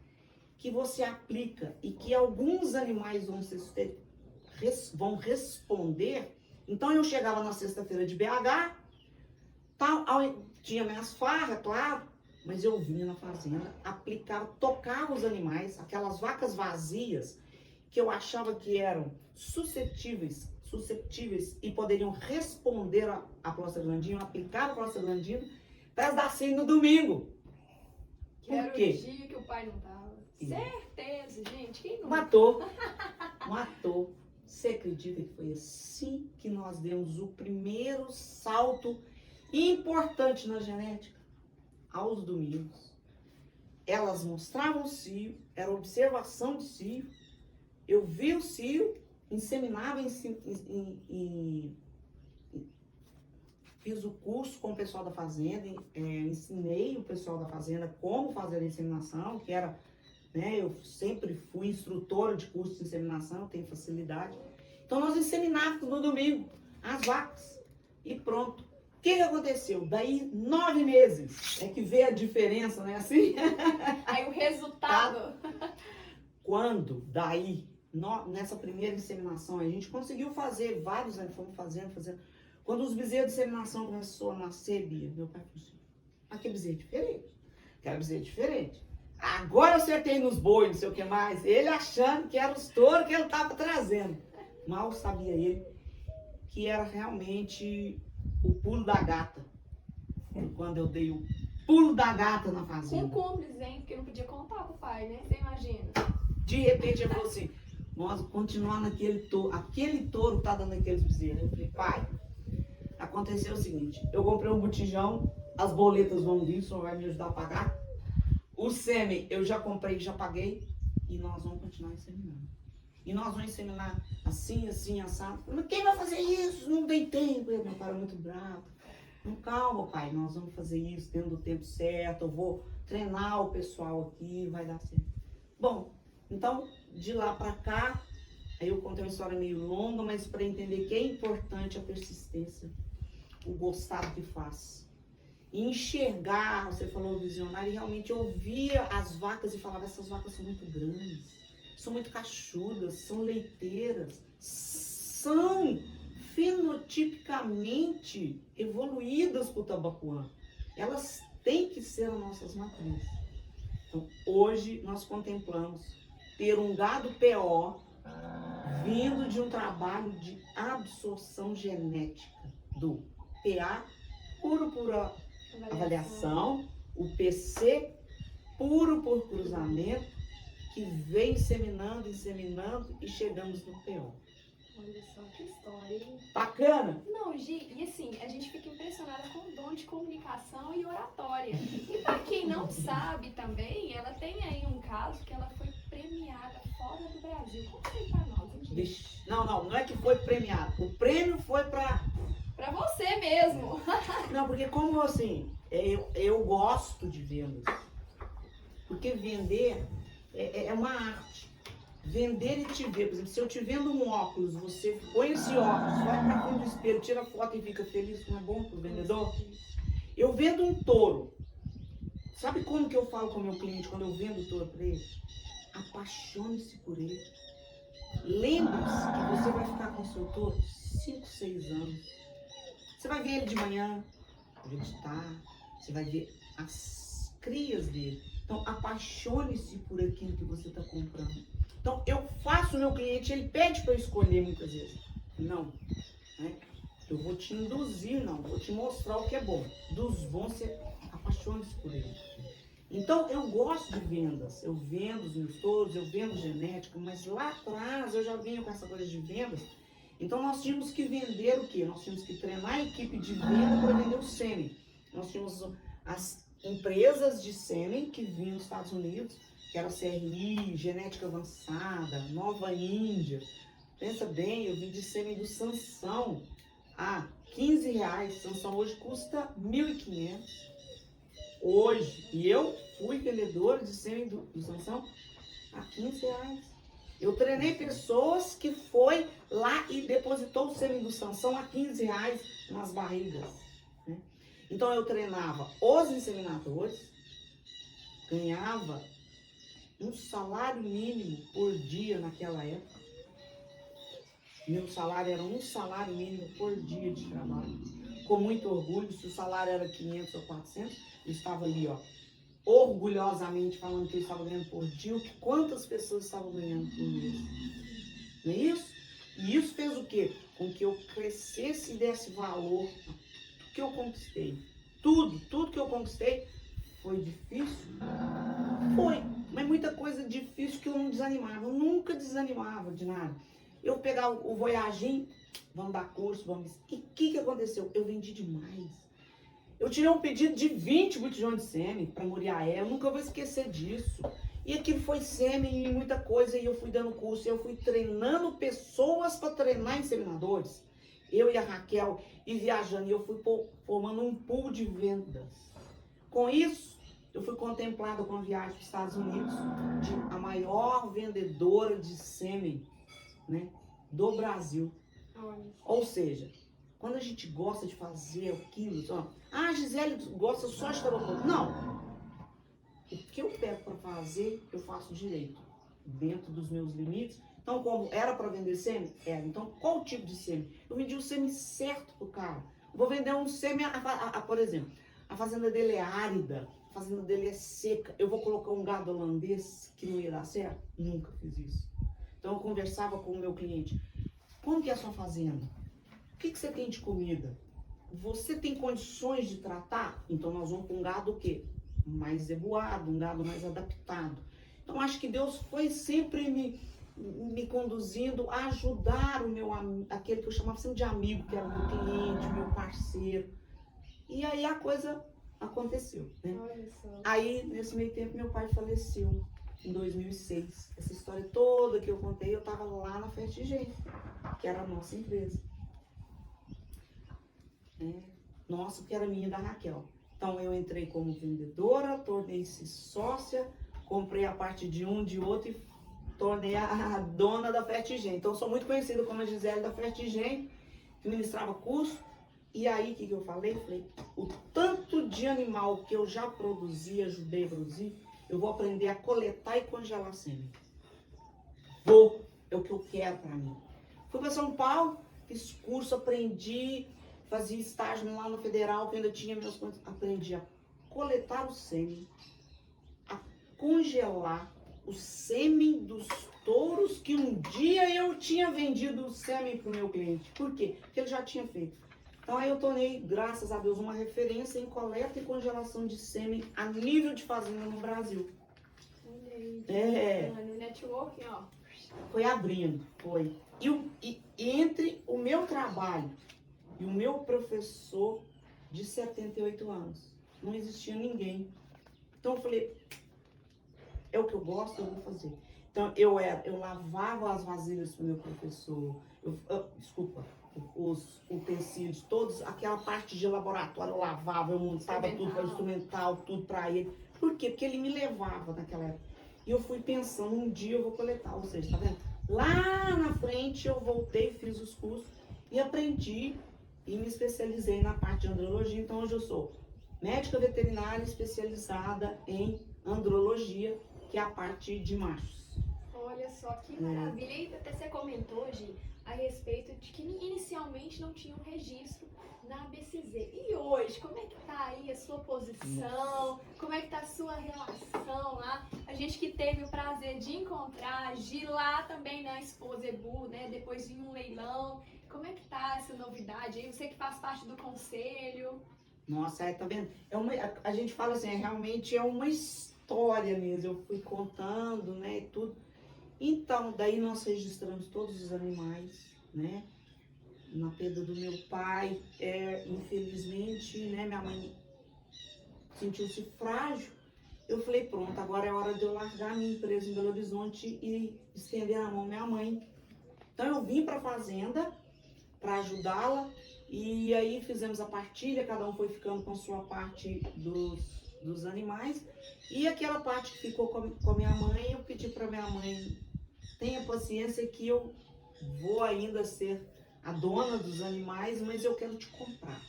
que você aplica e que alguns animais vão responder. Então eu chegava na sexta-feira de BH, tinha minhas farras, claro, mas eu vinha na fazenda, aplicava, tocava os animais, aquelas vacas vazias, que eu achava que eram suscetíveis e poderiam responder a prostaglandina, eu aplicava a prostaglandina para elas darem no domingo. Que era Por o quê? dia que o pai não tava. Certeza, gente. Quem não? Matou. Você acredita que foi assim que nós demos o primeiro salto importante na genética? Aos domingos. Elas mostravam o cio, era observação de cio. Eu vi o cio, inseminava, fiz o curso com o pessoal da fazenda, ensinei o pessoal da fazenda como fazer a inseminação, que era, né, eu sempre fui instrutora de curso de inseminação, tenho facilidade. Então nós inseminávamos no domingo as vacas e pronto. O que aconteceu? Daí 9 meses é que veio a diferença, né, assim? Aí o resultado. Quando daí, nessa primeira inseminação, a gente conseguiu fazer vários, né, fomos fazendo. Quando os bezerros de inseminação começou a nascer, Bia, meu pai falou assim, mas que bezerro diferente, quero bezerro diferente. Agora eu acertei nos bois, não sei o que mais, ele achando que eram os touros que ele estava trazendo. Mal sabia ele que era realmente o pulo da gata. Quando eu dei o pulo da gata na Com fazenda. cúmplices, hein? Porque não podia contar pro pai, né? Você imagina. De repente ele falou assim, nós continuar naquele touro, aquele touro tá dando aqueles bezerros. Eu falei, pai, aconteceu o seguinte, eu comprei um botijão, as boletas vão vir, o senhor vai me ajudar a pagar. O sêmen eu já comprei, já paguei, e nós vamos continuar inseminando. E nós vamos inseminar assim, assim, assado. Mas quem vai fazer isso? Não tem tempo. Meu pai era muito bravo. Não, calma, pai, nós vamos fazer isso dentro do tempo certo, eu vou treinar o pessoal aqui, vai dar certo. Bom, então, de lá pra cá, aí eu contei uma história meio longa, mas para entender que é importante a persistência, o gostar do que faz. E enxergar, você falou visionário, e realmente eu via as vacas e falava, essas vacas são muito grandes, são muito cachudas, são leiteiras, são fenotipicamente evoluídas para o tabapuã. Elas têm que ser as nossas matrizes. Então, hoje nós contemplamos ter um gado PO vindo de um trabalho de absorção genética do PA, puro por avaliação, o PC, puro por cruzamento, que vem inseminando e chegamos no PO. Olha só que história, hein? Bacana? Não, Gi, e assim, a gente fica impressionada com o dom de comunicação e oratória. E pra quem não sabe também, ela tem aí um caso que ela foi premiada fora do Brasil. Conta aí pra nós, hein, Gi? Vixe. Não é que foi premiado. O prêmio foi pra Pra você mesmo. Não, porque como assim, eu gosto de vendas. Porque vender é uma arte. Vender e te ver. Por exemplo, se eu te vendo um óculos, você põe esse óculos, vai pra frente do espelho, tira foto e fica feliz, não é bom pro vendedor? Eu vendo um touro. Sabe como que eu falo com o meu cliente quando eu vendo o touro para ele? Apaixone-se por ele. Lembre-se que você vai ficar com o seu touro 5, 6 anos. Você vai ver ele de manhã, vai ver de tarde, você vai ver as crias dele. Então, apaixone-se por aquilo que você está comprando. Então, eu faço o meu cliente, ele pede para eu escolher muitas vezes. Não, né? Eu vou te induzir, não, vou te mostrar o que é bom. Dos bons, você apaixone-se por ele. Então, eu gosto de vendas. Eu vendo os meus touros, eu vendo genética, mas lá atrás eu já vinha com essa coisa de vendas. Então, nós tínhamos que vender o quê? Nós tínhamos que treinar a equipe de venda para vender o sêmen. Nós tínhamos as empresas de sêmen que vinham dos Estados Unidos, que era CRI, Genética Avançada, Nova Índia. Pensa bem, eu vim de sêmen do Sansão a R$15. Sansão hoje custa R$1.500. Hoje. E eu fui vendedora de sêmen do Sansão a R$15. Eu treinei pessoas que foi lá e depositou o sêmen do Sansão a R$15 nas barrigas. Né? Então eu treinava os inseminadores, ganhava um salário mínimo por dia naquela época. Meu salário era um salário mínimo por dia de trabalho. Com muito orgulho, se o salário era 500 ou 400, eu estava ali, ó, orgulhosamente falando que eu estava ganhando por dia, quantas pessoas estavam ganhando por mês. Não é isso? E isso fez o quê? Com que eu crescesse e desse valor a tudo que eu conquistei. Tudo que eu conquistei foi difícil? Foi, mas muita coisa difícil que eu não desanimava. Eu nunca desanimava de nada. Eu pegava o Voyagin, vamos dar curso, vamos... E o que aconteceu? Eu vendi demais. Eu tirei um pedido de 20 botijões de sêmen para Muriaé, eu nunca vou esquecer disso. E aquilo foi sêmen e muita coisa, e eu fui dando curso, eu fui treinando pessoas para treinar inseminadores. Eu e a Raquel, e viajando, e eu fui formando um pool de vendas. Com isso, eu fui contemplada com a viagem para os Estados Unidos, de a maior vendedora de sêmen, né, do Brasil. Ou seja, quando a gente gosta de fazer aquilo, ó, a Gisele gosta só de tarot. Não. O que eu pego para fazer, eu faço direito, dentro dos meus limites. Então, como era para vender sêmen? Era. Então, qual tipo de sêmen? Eu vendi o sêmen certo pro cara. Vou vender um sêmen, por exemplo, a fazenda dele é árida, a fazenda dele é seca. Eu vou colocar um gado holandês que não ia dar certo? Nunca fiz isso. Então, eu conversava com o meu cliente. Como que é a sua fazenda? O que você tem de comida? Você tem condições de tratar? Então, nós vamos com um gado o quê? Mais zeboado, um gado mais adaptado. Então, acho que Deus foi sempre me conduzindo a ajudar o meu aquele que eu chamava sempre de amigo, que era o meu cliente, meu parceiro. E aí a coisa aconteceu, né? Aí, nesse meio tempo, meu pai faleceu em 2006. Essa história toda que eu contei, eu estava lá na Fertigem, que era a nossa empresa. Nossa, que era minha e da Raquel. Então, eu entrei como vendedora, tornei-se sócia, comprei a parte de um, de outro e tornei a dona da Fertigem. Então, eu sou muito conhecida como a Gisele da Fertigem, que ministrava curso. E aí, o que eu falei? Falei, o tanto de animal que eu já produzi, ajudei a produzir, eu vou aprender a coletar e congelar sêmen. É o que eu quero pra mim. Fui para São Paulo, fiz curso, aprendi, fazia estágio lá no Federal, que ainda tinha meus contos. Aprendi a coletar o sêmen, a congelar o sêmen dos touros que um dia eu tinha vendido o sêmen para o meu cliente. Por quê? Porque ele já tinha feito. Então aí eu tornei, graças a Deus, uma referência em coleta e congelação de sêmen a nível de fazenda no Brasil. No networking, ó. Foi abrindo, foi. E entre o meu trabalho e o meu professor de 78 anos, não existia ninguém. Então eu falei, é o que eu gosto, eu vou fazer. Então eu lavava as vasilhas para o meu professor, os utensílios, todos, aquela parte de laboratório eu lavava, eu montava tudo para instrumental, tudo para ele. Por quê? Porque ele me levava naquela época. E eu fui pensando, um dia eu vou coletar, ou seja, tá vendo? Lá na frente eu voltei, fiz os cursos e aprendi e me especializei na parte de andrologia. Então hoje eu sou médica veterinária especializada em andrologia, que é a parte de machos. Olha só que maravilha. E até você comentou, Gi, a respeito de que inicialmente não tinha um registro na ABCZ. E hoje, como é que tá aí a sua posição? Como é que tá a sua relação lá? A gente que teve o prazer de encontrar a Gi lá também na Expo Zebu, né? Depois de um leilão. Como é que tá essa novidade aí? Você que faz parte do conselho. Nossa, tá vendo? A gente fala assim, realmente é uma história mesmo. Eu fui contando, né, e tudo. Então, daí nós registramos todos os animais, né? Na perda do meu pai, infelizmente, né, minha mãe sentiu-se frágil. Eu falei, pronto, agora é hora de eu largar a minha empresa em Belo Horizonte e estender a mão à minha mãe. Então eu vim para a fazenda para ajudá-la e aí fizemos a partilha, cada um foi ficando com a sua parte dos animais. E aquela parte que ficou com a minha mãe, eu pedi para minha mãe, tenha paciência que eu vou ainda ser a dona dos animais, mas eu quero te comprar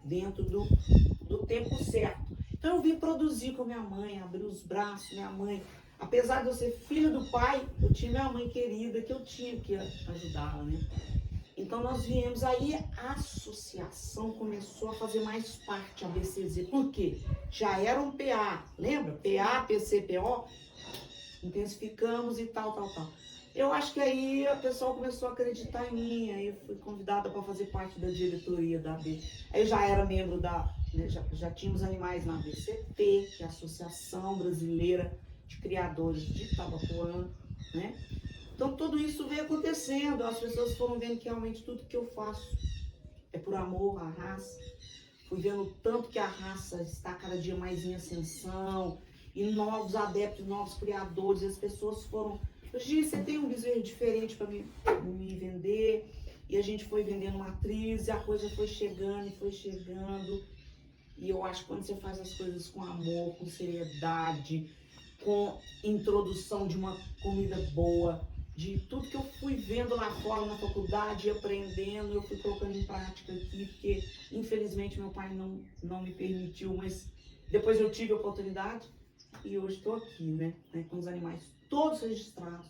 dentro do tempo certo. Então eu vim produzir com minha mãe, abrir os braços, minha mãe. Apesar de eu ser filho do pai, eu tinha minha mãe querida, que eu tinha que ajudá-la, né? Então nós viemos aí, a associação começou a fazer mais parte, a BCZ. Por quê? Já era um PA, lembra? PA, PCPO, intensificamos e tal. Eu acho que aí a pessoa começou a acreditar em mim, aí eu fui convidada para fazer parte da diretoria da AB. Aí eu já era membro né, já tínhamos animais na ABCP, que é a Associação Brasileira de Criadores de Itabapoana, né? Então tudo isso veio acontecendo, as pessoas foram vendo que realmente tudo que eu faço é por amor à raça. Fui vendo tanto que a raça está cada dia mais em ascensão, e novos adeptos, novos criadores, as pessoas foram... Gi, você tem um bezerro diferente para me vender? E a gente foi vendendo matriz, e a coisa foi chegando e foi chegando. E eu acho que quando você faz as coisas com amor, com seriedade, com introdução de uma comida boa, de tudo que eu fui vendo lá fora na faculdade, aprendendo, eu fui colocando em prática aqui, porque infelizmente meu pai não me permitiu, mas depois eu tive a oportunidade e hoje estou aqui, né, com os animais todos registrados.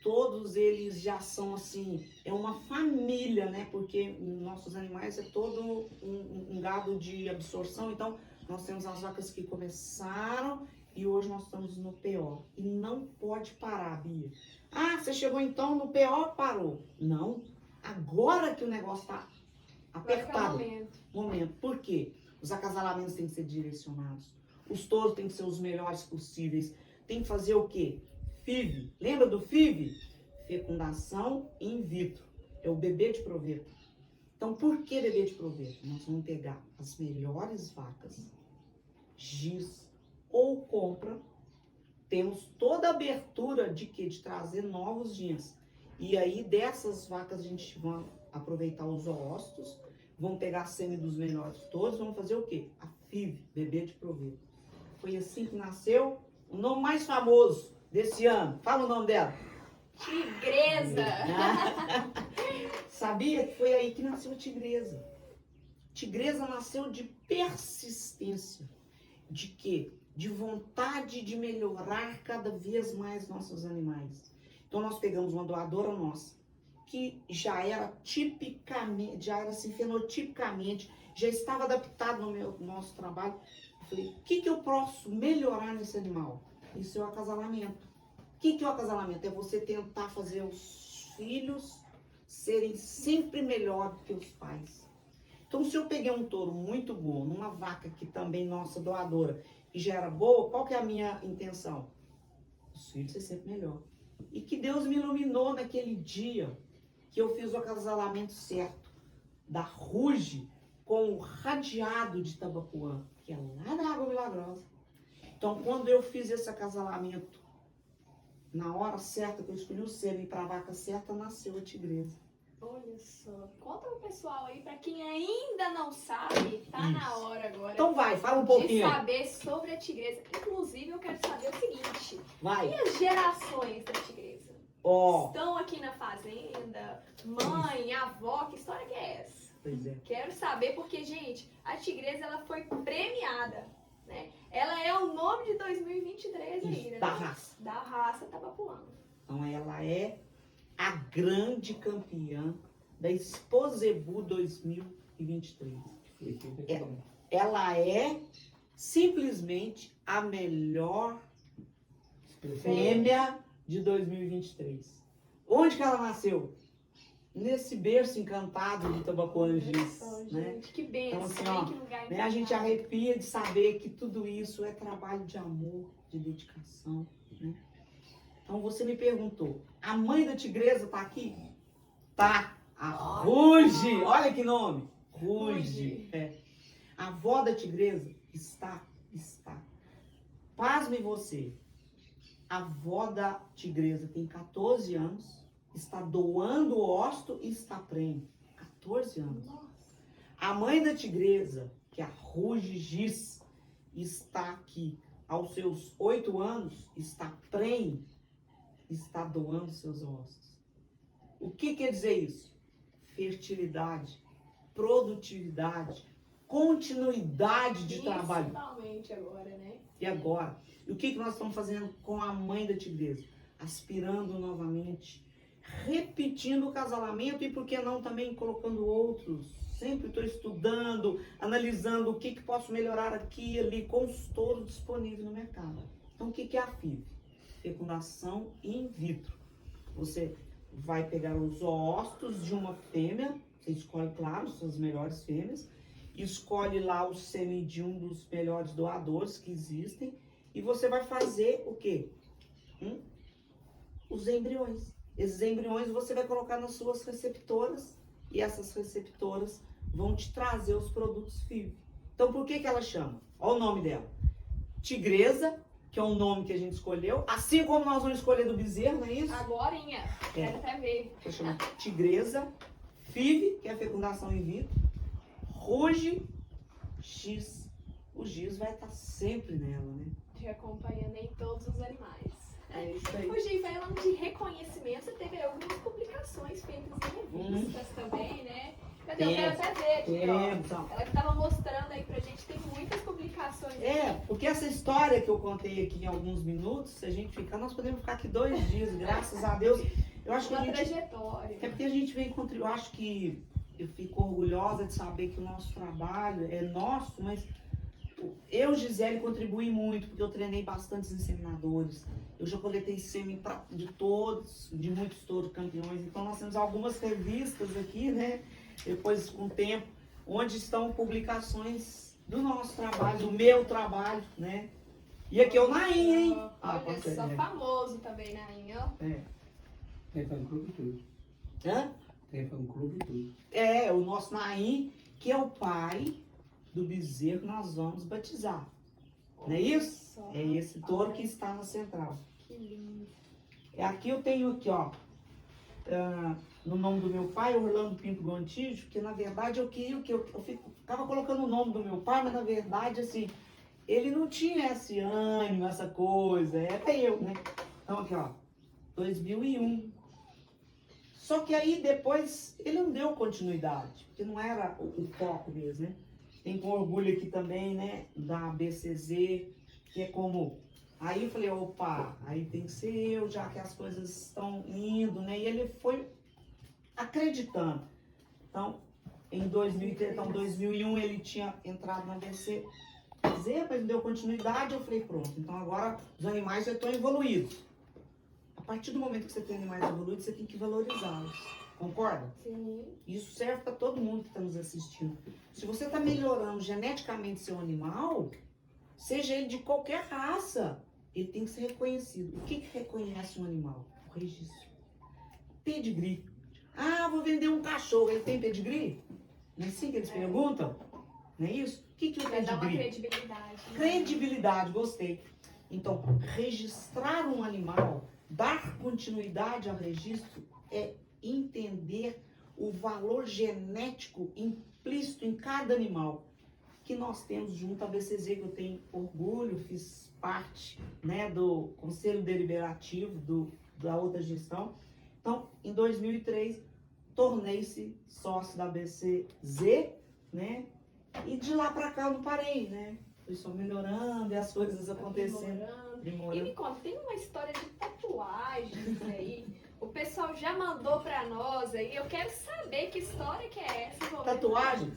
Todos eles já são assim, é uma família, né? Porque nossos animais é todo um gado de absorção. Então, nós temos as vacas que começaram e hoje nós estamos no PO. E não pode parar, Bia. Ah, você chegou então no PO, parou. Não, agora que o negócio está apertado. Momento. Por quê? Os acasalamentos têm que ser direcionados. Os touros têm que ser os melhores possíveis. Tem que fazer o quê? FIV. Lembra do FIV? Fecundação in vitro. É o bebê de proveito. Então, por que bebê de proveito? Nós vamos pegar as melhores vacas, giz ou compra. Temos toda a abertura de quê? De trazer novos jeans. E aí, dessas vacas, a gente vai aproveitar os oócitos, vamos pegar a sêmen dos melhores todos, vamos fazer o quê? A FIV, bebê de proveito. Foi assim que nasceu o nome mais famoso desse ano. Fala o nome dela. Tigresa. Sabia que foi aí que nasceu a Tigresa. Tigresa nasceu de persistência. De quê? De vontade de melhorar cada vez mais nossos animais. Então nós pegamos uma doadora nossa, que já era tipicamente, já era assim, fenotipicamente, já estava adaptado no nosso trabalho. Eu falei, o que eu posso melhorar nesse animal? Isso é o acasalamento. O que é o acasalamento? É você tentar fazer os filhos serem sempre melhor do que os pais. Então, se eu peguei um touro muito bom, numa vaca que também, nossa, doadora, e já era boa, qual que é a minha intenção? Os filhos ser sempre melhor. E que Deus me iluminou naquele dia que eu fiz o acasalamento certo da Ruge com o Radiado de Tabapuã, que é lá da Água Milagrosa. Então, quando eu fiz esse acasalamento, na hora certa que eu escolhi o sêmen para a vaca certa, nasceu a tigresa. Olha só, conta pro pessoal aí, pra quem ainda não sabe, tá Isso. na hora agora Então vai, fala um de pouquinho. saber sobre a tigresa. Inclusive, eu quero saber o seguinte, Vai. e as gerações da tigresa? Ó. Estão aqui na fazenda, mãe, avó, que história que é essa? Pois é. Quero saber porque, gente, a tigresa ela foi premiada, né? Ela é o nome de 2023 Isso, ainda, da né? raça. Da raça Tabapuã. Então ela é a grande campeã da Exposebu 2023. Ela é simplesmente a melhor fêmea de 2023. Onde que ela nasceu? Nesse berço encantado de Tabapuangis, Olha só, né? gente, que benção, Então, assim, ó, hein? Que lugar Né? A gente encantado. arrepia de saber que tudo isso é trabalho de amor, de dedicação, né? Então você me perguntou, a mãe da tigresa tá aqui? Tá. A Ruge, olha que nome. Ruge. É. A avó da tigresa está. Pasme você. A avó da tigresa tem 14 anos, está doando o ósto e está prenhe. 14 anos. Nossa. A mãe da tigresa, que é a Ruge Giz, está aqui aos seus 8 anos, está prenhe, está doando seus ossos. O que quer dizer isso? Fertilidade, produtividade, continuidade de trabalho. Principalmente agora, né? E agora? E o que nós estamos fazendo com a mãe da tigresa? Aspirando novamente, repetindo o acasalamento e por que não também colocando outros. Sempre estou estudando, analisando o que posso melhorar aqui e ali com os touros disponíveis no mercado. Então o que é a FIV? Fecundação in vitro. Você vai pegar os óstos de uma fêmea, você escolhe, claro, suas melhores fêmeas, escolhe lá o sêmen de um dos melhores doadores que existem e você vai fazer o quê? Os embriões. Esses embriões você vai colocar nas suas receptoras e essas receptoras vão te trazer os produtos FIV. Então por que ela chama? Olha o nome dela. Tigresa, que é um nome que a gente escolheu, assim como nós vamos escolher do bezerro, não é isso? Agorinha. Quero até ver. Vou chamar tigresa, FIV, que é a fecundação in vitro, Ruge, X. O Giz vai estar sempre nela, né? Te acompanhando em todos os animais. É isso aí. Ô, Gi, falando de reconhecimento, você teve algumas publicações feitas em revistas também, né? Cadê? Eu quero até ver aqui, ó. Então. Ela que tava mostrando aí pra gente, tem muitas publicações. Porque essa história que eu contei aqui em alguns minutos, se a gente ficar, nós podemos ficar aqui 2 dias, graças a Deus. Eu acho que Uma a gente... trajetória. É porque a gente vem contribuir. Eu acho que eu fico orgulhosa de saber que o nosso trabalho é nosso, mas eu, Gisele, contribuí muito, porque eu treinei bastantes inseminadores. Eu já coletei sêmen de muitos touros campeões. Então nós temos algumas revistas aqui, né? Depois, com o tempo, onde estão publicações do nosso trabalho, do meu trabalho, né? E aqui é o Naim, hein? Olha só, famoso também, Naim, ó. Tem fã-clube e tudo. Hã? Tem fã-clube e tudo. O nosso Naim, que é o pai do bezerro que nós vamos batizar. Não é isso? Só. É esse touro que está na central. Que lindo. Aqui eu tenho aqui, ó, no nome do meu pai, Orlando Pinto Gontijo, que na verdade eu queria o que eu ficava colocando o nome do meu pai, mas na verdade, assim, ele não tinha esse ânimo, essa coisa, era eu, né? Então aqui, ó, 2001. Só que aí depois ele não deu continuidade, porque não era o foco mesmo, né? Tem com orgulho aqui também, né, da BCZ, que é como... Aí eu falei, opa, aí tem que ser eu, já que as coisas estão indo, né? E ele foi acreditando. Então, Em 2003, então, 2001 ele tinha entrado na BCZ, mas não deu continuidade. Eu falei, pronto, então agora os animais já estão evoluídos. A partir do momento que você tem animais evoluídos, você tem que valorizá-los. Concorda? Sim. Isso serve para todo mundo que está nos assistindo. Se você está melhorando geneticamente seu animal, seja ele de qualquer raça, ele tem que ser reconhecido. O que reconhece um animal? O registro. Pedigree. Ah, vou vender um cachorro, ele tem pedigree? Não é assim que eles perguntam? Não é isso? O que é o Vai dar uma pedigree? credibilidade. Né? Credibilidade, gostei. Então, registrar um animal, dar continuidade ao registro, é entender o valor genético implícito em cada animal que nós temos junto à BCZ, que eu tenho orgulho, fiz parte, né, do Conselho Deliberativo da outra gestão. Então, em 2003, tornei-se sócio da BCZ, né, e de lá para cá eu não parei, né, fui só melhorando e as coisas acontecendo. E me conta, tem uma história de tatuagens aí. O pessoal já mandou pra nós aí. Eu quero saber que história que é essa. Tatuagem?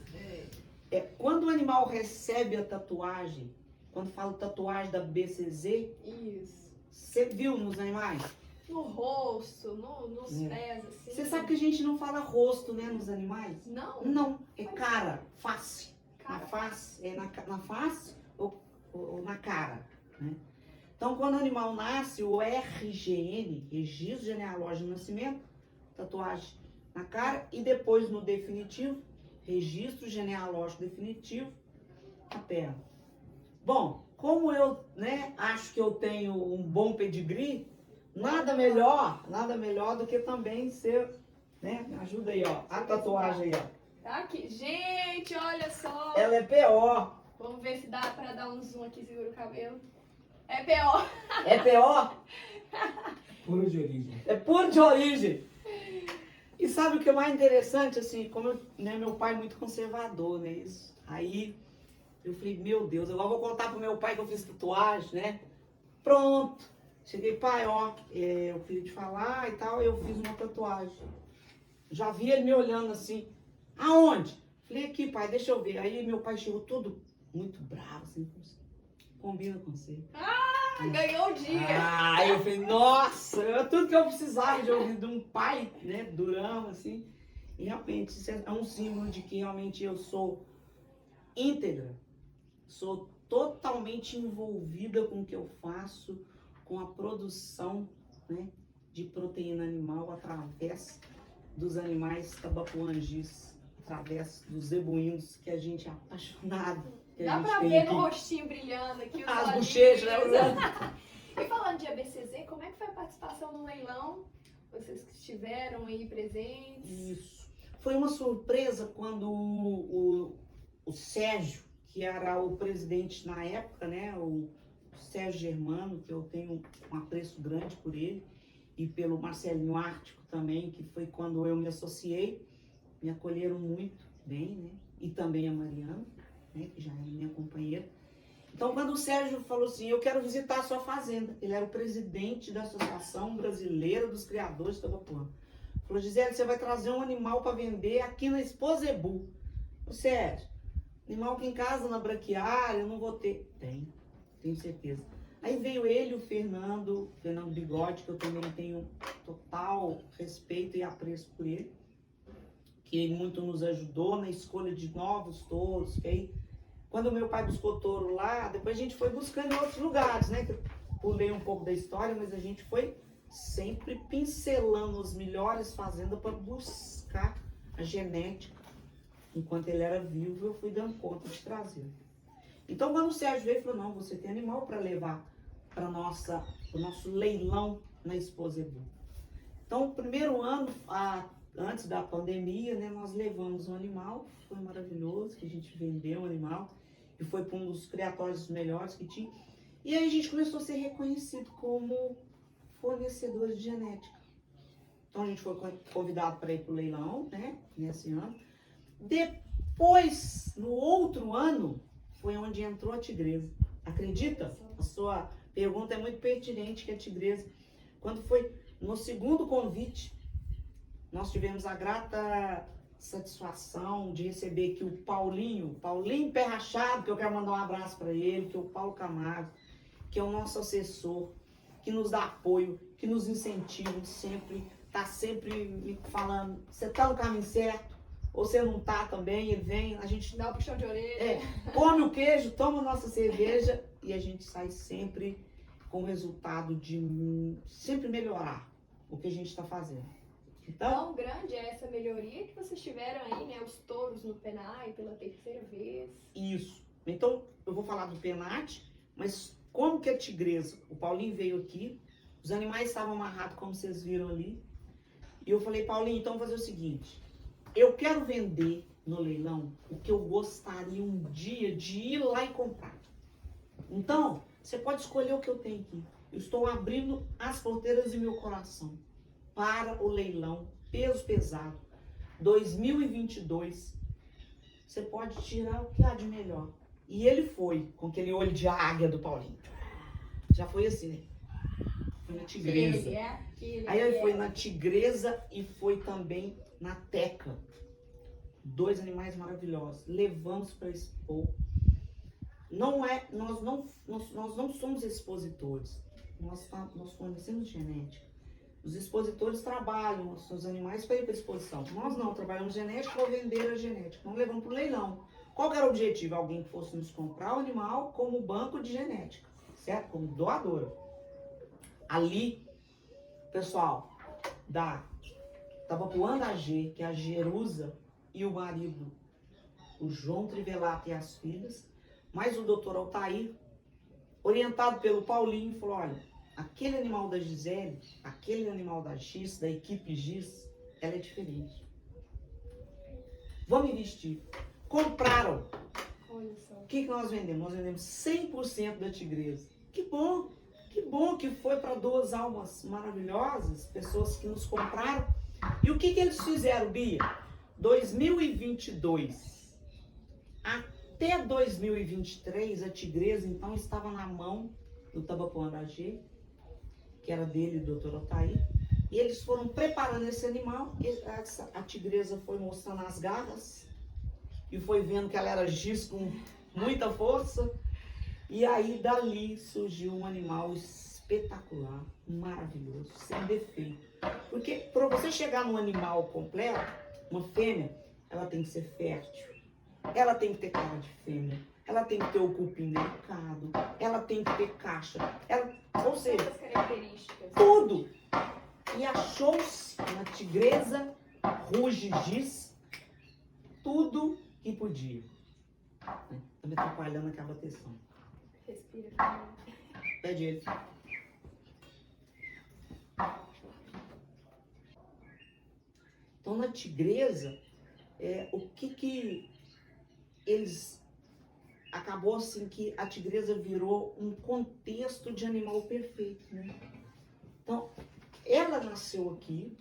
Quando o animal recebe a tatuagem, quando falo tatuagem da BCZ, Isso. você viu nos animais? No rosto, nos pés, assim. Você sabe que a gente não fala rosto, né, nos animais? Não? Não, é cara, face. Na Cara. face, na face ou na cara, né? Então, quando o animal nasce, o RGN, Registro Genealógico de Nascimento, tatuagem na cara, e depois no definitivo, Registro Genealógico Definitivo, na perna. Bom, como eu, né, acho que eu tenho um bom pedigree, nada melhor do que também ser, né, me ajuda aí, ó, a tatuagem aí, ó. Tá aqui. Gente, olha só. Ela é PO. Vamos ver se dá pra dar um zoom aqui, segura o cabelo. É PO. É PO? Puro de origem. É puro de origem. E sabe o que é mais interessante, assim, como meu pai é muito conservador, né, isso. Aí eu falei, meu Deus, agora eu vou contar pro meu pai que eu fiz tatuagem, né. Pronto. Cheguei, pai, ó, eu queria te falar e tal, eu fiz uma tatuagem. Já vi ele me olhando assim, aonde? Falei, aqui, pai, deixa eu ver. Aí meu pai chegou todo muito bravo, assim, combina com você. Ganhou o dia. Aí eu falei, nossa, tudo que eu precisava de ouvir de um pai, né, durão, assim. E realmente, isso é um símbolo de que realmente eu sou íntegra, sou totalmente envolvida com o que eu faço, com a produção, né, de proteína animal através dos animais tabapuangis, através dos zebuínos, que a gente é apaixonado. Dá pra ver no rostinho brilhando aqui os As olhinhos. bochechas, né? E falando de ABCZ, como é que foi a participação no leilão? Vocês que estiveram aí presentes? Isso. Foi uma surpresa quando o Sérgio, que era o presidente na época, né? O Sérgio Germano, que eu tenho um apreço grande por ele, e pelo Marcelinho Ártico também, que foi quando eu me associei, me acolheram muito bem, né? E também a Mariana, né? Que já era minha companheira. Então, quando o Sérgio falou assim, eu quero visitar a sua fazenda, ele era o presidente da Associação Brasileira dos Criadores de Tabapuã. Falou, Gisele, você vai trazer um animal para vender aqui na Exposebu. Ô Sérgio, animal aqui em casa, na braquiária, eu não vou ter. Tenho certeza. Aí veio ele, o Fernando Bigode, que eu também tenho total respeito e apreço por ele, que muito nos ajudou na escolha de novos touros, que aí, quando meu pai buscou touro lá, depois a gente foi buscando em outros lugares, né? Que eu pulei um pouco da história, mas a gente foi sempre pincelando as melhores fazendas para buscar a genética. Enquanto ele era vivo, eu fui dando conta de trazer. Então, quando o Sérgio veio, ele falou, não, você tem animal para levar para o nosso leilão na Exposebu. Então, o primeiro ano, antes da pandemia, né, nós levamos um animal, foi maravilhoso, que a gente vendeu um animal, e foi para um dos criatórios melhores que tinha. E aí a gente começou a ser reconhecido como fornecedores de genética. Então, a gente foi convidado para ir para o leilão, né, nesse ano. Depois, no outro ano, foi onde entrou a tigresa. Acredita? A sua pergunta é muito pertinente, que a tigresa, quando foi no segundo convite, nós tivemos a grata satisfação de receber que o Paulinho Pé Rachado, que eu quero mandar um abraço para ele, que é o Paulo Camargo, que é o nosso assessor, que nos dá apoio, que nos incentiva sempre, tá sempre me falando, você tá no caminho certo, ou você não tá também, ele vem, a gente Dá um puxão de orelha. come o queijo, toma nossa cerveja e a gente sai sempre com o resultado de sempre melhorar o que a gente está fazendo. Então, Tão grande é essa melhoria que vocês tiveram aí, né? Os touros no Penai pela terceira vez. isso. Então, eu vou falar do penate, mas como que a tigresa, o Paulinho veio aqui, os animais estavam amarrados, como vocês viram ali, e eu falei, Paulinho, então vou fazer o seguinte, eu quero vender no leilão o que eu gostaria um dia de ir lá e comprar. Então, você pode escolher o que eu tenho aqui. Eu estou abrindo as porteiras de meu coração para o leilão peso pesado 2022. Você pode tirar o que há de melhor. E ele foi com aquele olho de águia do Paulinho. Já foi assim, né? Foi na tigresa. Aí ele foi na tigresa e foi também na teca. 2 animais maravilhosos. Levamos para expor. Nós não somos expositores. Nós fornecemos genética. Os expositores trabalham os seus animais para ir para exposição. Nós não, trabalhamos genética para vender a genética. Não levamos para o leilão. Qual que era o objetivo? Alguém que fosse nos comprar o animal como banco de genética, certo? Como doadora. Ali, pessoal, da Tabapuã G, que é a Jerusa, e o marido, o João Trivelato e as filhas, mais o doutor Altair, orientado pelo Paulinho, falou, olha, aquele animal da Gisele, aquele animal da X, da equipe Giz, ela é diferente. Vamos investir. Compraram. Olha só. O que nós vendemos? Nós vendemos 100% da tigresa. Que bom que foi para 2 almas maravilhosas, pessoas que nos compraram. E o que eles fizeram, Bia? 2022 até 2023, a tigresa então estava na mão do Tabapuã G, que era dele, do Dr. Altair, e eles foram preparando esse animal, e a tigresa foi mostrando as garras, e foi vendo que ela era giz com muita força, e aí dali surgiu um animal espetacular, maravilhoso, sem defeito. Porque para você chegar num animal completo, uma fêmea, ela tem que ser fértil, ela tem que ter cara de fêmea, ela tem que ter o cupim delicado, ela tem que ter caixa, ou seja, Essas características. tudo. E achou-se na tigresa ruge giz tudo que podia. Tá me atrapalhando aquela bateção. Respira. Pede ele. Então, na tigresa, o que eles... Acabou assim que a tigresa virou um contexto de animal perfeito, né? Então, ela nasceu aqui.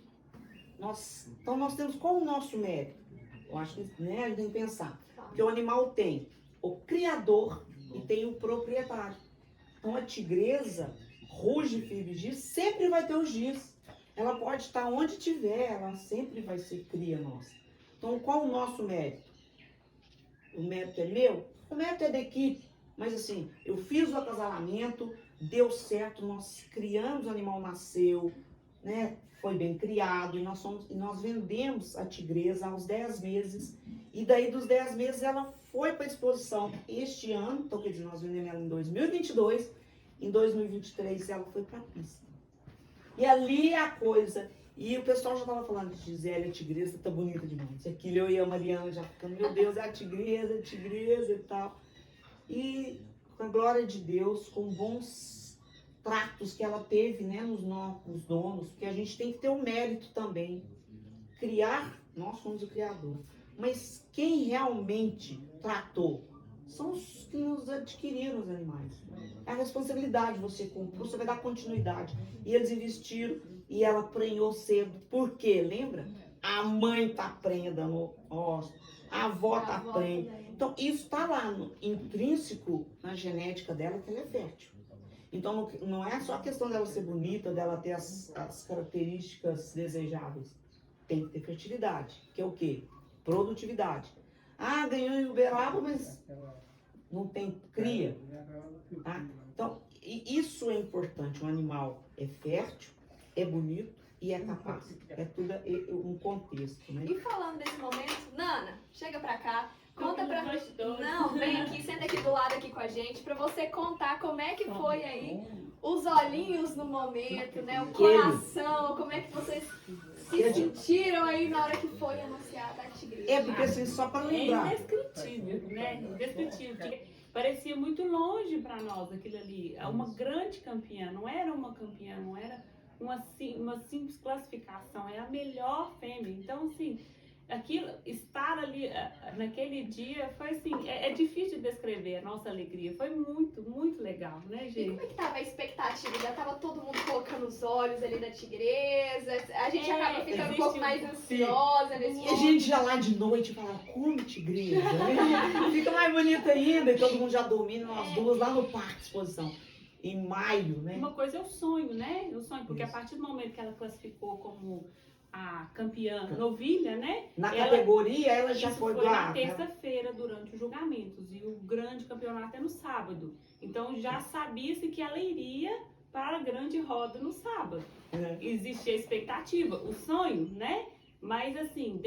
Então, nós temos qual o nosso mérito? Eu acho que, né, a gente tem que pensar. Porque o animal tem o criador e tem o proprietário. Então, a tigresa, ruge, firme, giz, sempre vai ter o giz. Ela pode estar onde tiver, ela sempre vai ser cria nossa. Então, qual o nosso mérito? O mérito é meu? O mérito é da equipe. Mas assim, eu fiz o acasalamento, deu certo, nós criamos, o animal nasceu, né? Foi bem criado, e nós vendemos a tigresa aos 10 meses. E daí dos 10 meses ela foi para exposição este ano, então quer dizer, nós vendemos ela em 2022, em 2023 ela foi para a pista. E ali a coisa, e o pessoal já estava falando, Gisele, a tigresa tá bonita demais. Aquilo eu e a Mariana já ficando, meu Deus, é a tigresa e tal. E com a glória de Deus, com bons tratos que ela teve, né, nos donos, porque a gente tem que ter o mérito também. Criar, nós somos o criador. Mas quem realmente tratou são os que nos adquiriram os animais. É a responsabilidade, você comprou, você vai dar continuidade. E eles investiram e ela prenhou cedo. Por quê? Lembra? A mãe tá prenha dando ósseo, a avó tá prenha. Então isso tá lá intrínseco na genética dela que ela é fértil. Então não é só a questão dela ser bonita, dela ter as características desejáveis. Tem que ter fertilidade, que é o quê? Produtividade. Ah, ganhou em Uberaba, mas não tem cria. Tá? Então, isso é importante. Um animal é fértil, é bonito e é capaz. É tudo um contexto, né? E falando desse momento, Nana, chega pra cá. Conta pra Nos bastidores. Não, vem aqui, senta aqui do lado aqui com a gente pra você contar como é que foi aí os olhinhos no momento, né? O coração, como é que vocês se sentiram aí na hora que foi anunciada a tigresa. É porque assim, só para É lembrar. indescritível, né? Indescritível. Parecia muito longe para nós aquilo ali. É uma grande campeã, não era uma campeã, não era uma simples classificação, é a melhor fêmea. Então, assim, aquilo, estar ali naquele dia foi assim, é difícil de descrever a nossa alegria. Foi muito, muito legal, né, E gente? como é que tava a expectativa? Já tava todo mundo colocando os olhos ali da tigresa? A gente acaba ficando um existe pouco mais ansiosa nesse E a gente já lá de noite fala, come tigresa, né? Fica mais bonito ainda, e todo mundo já dormindo, nós duas lá no parque de exposição. Em maio, né? Uma coisa é o sonho, né? O sonho, porque Isso. a partir do momento que ela classificou como a campeã novilha, né? Na ela- categoria, ela já Isso foi foi na doada. terça-feira, durante os julgamentos, e o grande campeonato é no sábado. Então já sabia-se que ela iria para a grande roda no sábado. É. Existia a expectativa, o sonho, né? Mas assim,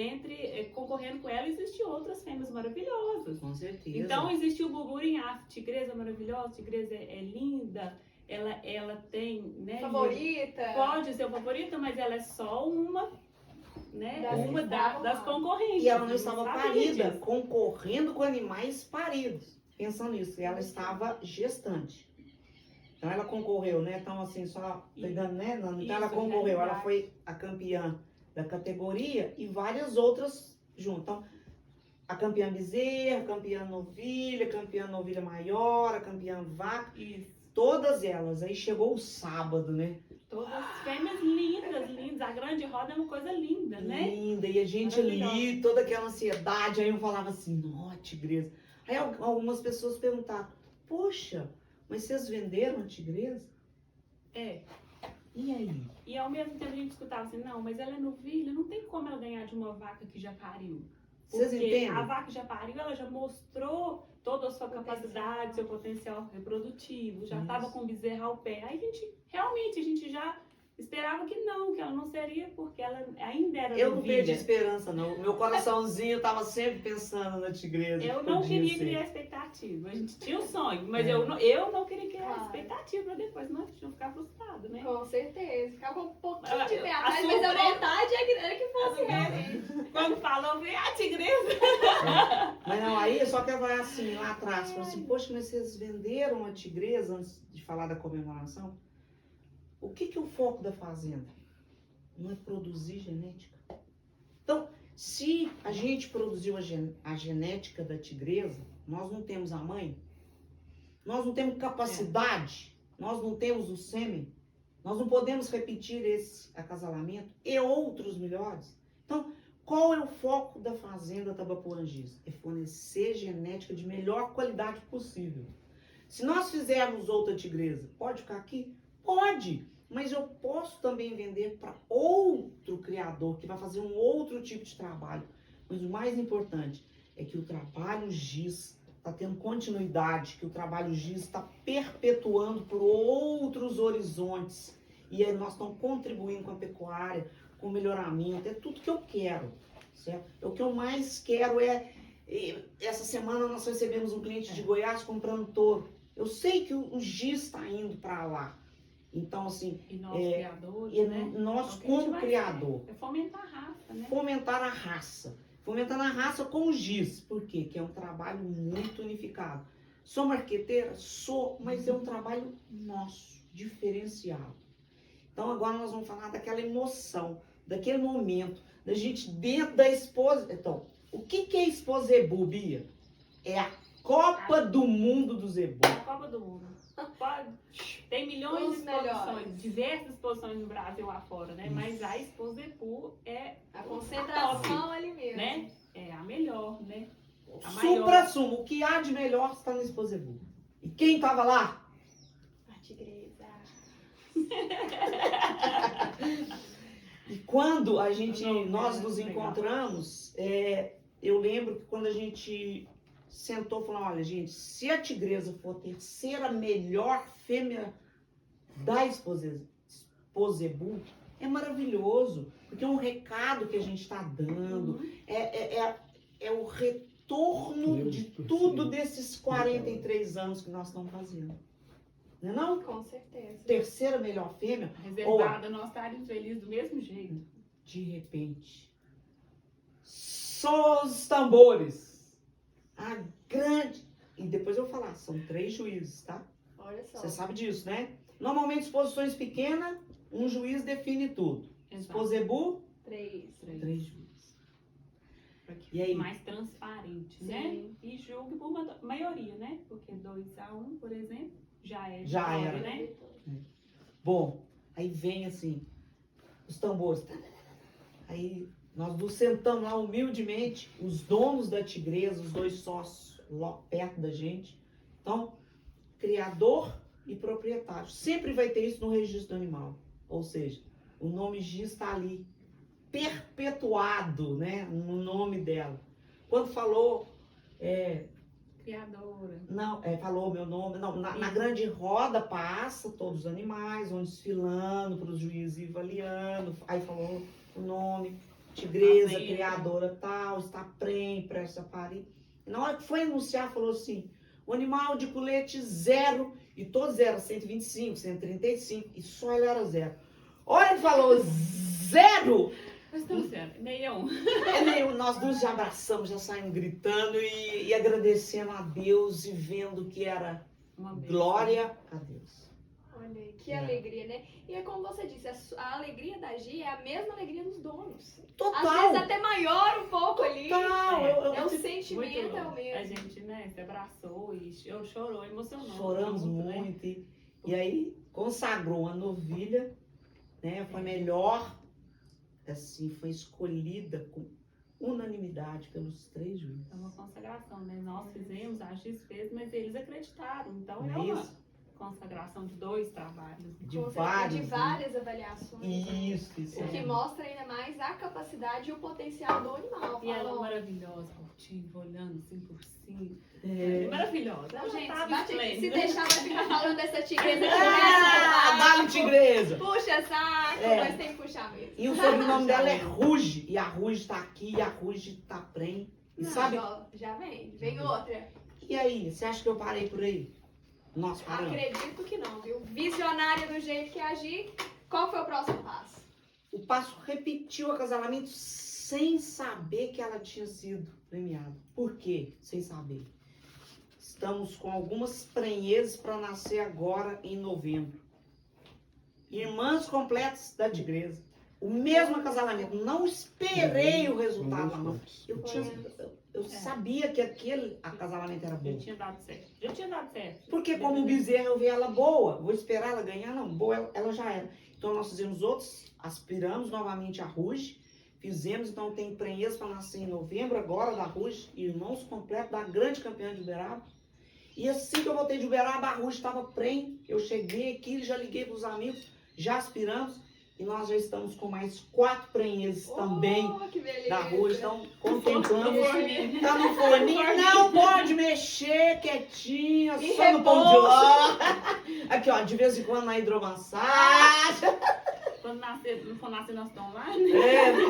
concorrendo com ela, existiam outras fêmeas maravilhosas. Com certeza. Então existiu o burburinho, a tigresa maravilhosa, a tigresa é linda, ela tem, né? Favorita? Pode ser a favorita, mas ela é só uma, né? Das que Uma estavam das lá. concorrentes. E ela não estava sabia parida, disso. concorrendo com animais paridos. Pensando nisso, ela estava gestante. Então ela concorreu, né? Então assim, só pegando, né? Então ela Isso, concorreu, ela realidade. foi a campeã da categoria e várias outras junto. Então, a campeã bezerra, a campeã novilha maior, a campeã vaca, Isso. todas elas. Aí chegou o sábado, né? Todas fêmeas lindas, lindas. A grande roda é uma coisa linda, né? Linda, e a gente ali, toda aquela ansiedade, aí eu falava assim, ó, tigresa. Aí algumas pessoas perguntaram, poxa, mas vocês venderam a tigresa? É. E aí? E ao mesmo tempo a gente escutava assim, não, mas ela é novilha, não tem como ela ganhar de uma vaca que já pariu. Vocês Porque entendem? a vaca que já pariu, ela já mostrou toda a sua capacidade, seu potencial reprodutivo, já Isso. estava com bezerra ao pé. Aí a gente já esperava que ela não seria, porque ela ainda era Eu não novilha. perdi esperança, não. Meu coraçãozinho tava sempre pensando na tigresa. Eu que não podia queria ser. criar expectativa. A gente tinha um sonho, mas É. eu não queria criar Claro. expectativa pra depois não ficar frustrado, né? Com certeza. Ficava um pouquinho Ah, de pé a atrás, mas a surpresa- vontade é que fosse A realmente. Quando falou, veio a tigresa. Mas não, aí só que vai assim, lá atrás, falou assim, poxa, mas vocês venderam a tigresa antes de falar da comemoração? O que é o foco da fazenda? Não é produzir genética. Então, se a gente produziu a genética da tigresa, nós não temos a mãe, nós não temos capacidade, nós não temos o sêmen, nós não podemos repetir esse acasalamento e outros melhores. Então, qual é o foco da fazenda Tabapuangis? É fornecer genética de melhor qualidade possível. Se nós fizermos outra tigresa, pode ficar aqui? Pode! Mas eu posso também vender para outro criador que vai fazer um outro tipo de trabalho. Mas o mais importante é que o trabalho GIS está tendo continuidade, que o trabalho GIS está perpetuando por outros horizontes. E aí nós estamos contribuindo com a pecuária, com o melhoramento, é tudo que eu quero, certo? O que eu mais quero essa semana nós recebemos um cliente de Goiás comprando touro. Eu sei que o GIS está indo para lá. Então, assim, E nós, criadores, e né? nós É o que a gente como vai criador, É fomentar a raça, né? fomentar a raça. Fomentar a raça com o GIS. Por quê? Que é um trabalho muito unificado. Sou marqueteira? Sou, mas é um trabalho nosso, diferenciado. Então, agora nós vamos falar daquela emoção, daquele momento, da gente dentro da esposa. Então, o que é Expo Zebu, Bia? É a Copa do Mundo do Zebu. A Copa do Mundo. Tem milhões Os de exposições, melhores. diversas exposições no Brasil lá fora, né? Mas a Expo Zebu é A concentração ali mesmo. né? É a melhor, né? A Supra-sumo, o que há de melhor está na Expo Zebu. E quem estava lá? A tigresa. E quando Não, nós é nos legal. encontramos, eu lembro que quando a gente sentou, falou, olha, gente, se a tigresa for a terceira melhor fêmea da Esposebu, é maravilhoso, porque é um recado que a gente está dando, é o retorno de tudo desses 43 anos que nós estamos fazendo. Não é não? Com certeza. Terceira melhor fêmea, Reservada, nós estaríamos felizes do mesmo jeito. de repente, só os tambores, a grande... E depois eu vou falar, são 3 juízes, tá? Olha só. Você sabe disso, né? Normalmente, exposições pequenas, um juiz define tudo. Esposebu, 3. 3 juízes. E E aí? mais transparente, Sim. né? E julgue por maioria, né? Porque 2-1, por exemplo, já é Já vitória, era. né? Bom, aí vem assim, os tambores. Aí nós nos sentamos lá humildemente, os donos da tigresa, os 2 sócios lá perto da gente. Então, criador e proprietário. Sempre vai ter isso no registro do animal. Ou seja, o nome Giz está ali, perpetuado, né, no nome dela. Quando falou, Criadora. não, falou meu nome, não, na grande roda passa todos os animais, vão desfilando para os juízes ir avaliando, aí falou o nome, tigresa, Fazenda. criadora tal, está prenhe, prestes a parir. E na hora que foi anunciar, falou assim, o animal de colete 0, e todos eram 125, 135, e só ele era 0. Olha, ele falou 0! Mas estamos sendo 61. Nós dois já abraçamos, já saímos gritando e agradecendo a Deus e vendo que era Uma vez. glória a Deus. Olha aí, que É. alegria, né? E é como você disse, a alegria da Gi é a mesma alegria dos donos. Às Total! vezes até maior um pouco ali. Total! É o Muito sentimento, é o bom. A mesmo. gente, né, se abraçou e chorou, emocionou. Choramos junto, né? muito. E aí consagrou uma novilha, né? Foi melhor, assim, foi escolhida com unanimidade pelos 3 juízes. É uma consagração, né? Nós fizemos, a Giz fez, mas eles acreditaram. Então Não é é uma isso? consagração de 2 trabalhos. De Com certeza, vários. de várias avaliações. né? Isso. O que mostra ainda mais a capacidade e o potencial do animal. E ela é Falou. maravilhosa, altiva, olhando assim por cima. É. Maravilhosa. Não, Ela gente, tá se esplêndida. deixar vai ficar falando dessa tigresa que Dá-lhe tigresa! puxa saco, É. mas tem que puxar mesmo. E o sobrenome dela é Ruge. E a Ruge tá aqui, e a Ruge tá prenhe. E Não, sabe? já vem outra. E aí, você acha que eu parei por aí? Nós paramos. Acredito que não, viu? Visionária do jeito que agir. Qual foi o próximo passo? O passo repetiu o acasalamento sem saber que ela tinha sido premiada. Por quê? Sem saber. Estamos com algumas prenhezes para nascer agora em novembro. Irmãs completas da tigresa. O mesmo acasalamento. Não esperei o resultado, não. Eu sabia que aquele acasalamento era bom. Já tinha dado certo. Já tinha dado certo. Porque como bezerra eu vi ela boa, vou esperar ela ganhar? Não, boa ela já era. Então nós fizemos outros, aspiramos novamente a Ruge, fizemos, então tem prenhez para nascer em novembro agora da Ruge, irmãos completos da grande campeã de Uberaba. E assim que eu voltei de Uberaba, a Ruge estava prenhe, eu cheguei aqui, já liguei para os amigos, já aspiramos, e nós já estamos com mais 4 prenhezes também Oh, que beleza. da Ruge, então contemplamos. forninho. Tá no forninho, não pode mexer, quietinha, E só no pão de repouso. ló. Aqui, ó, de vez em quando na hidromassagem, Quando não for nascer, nós estamos lá.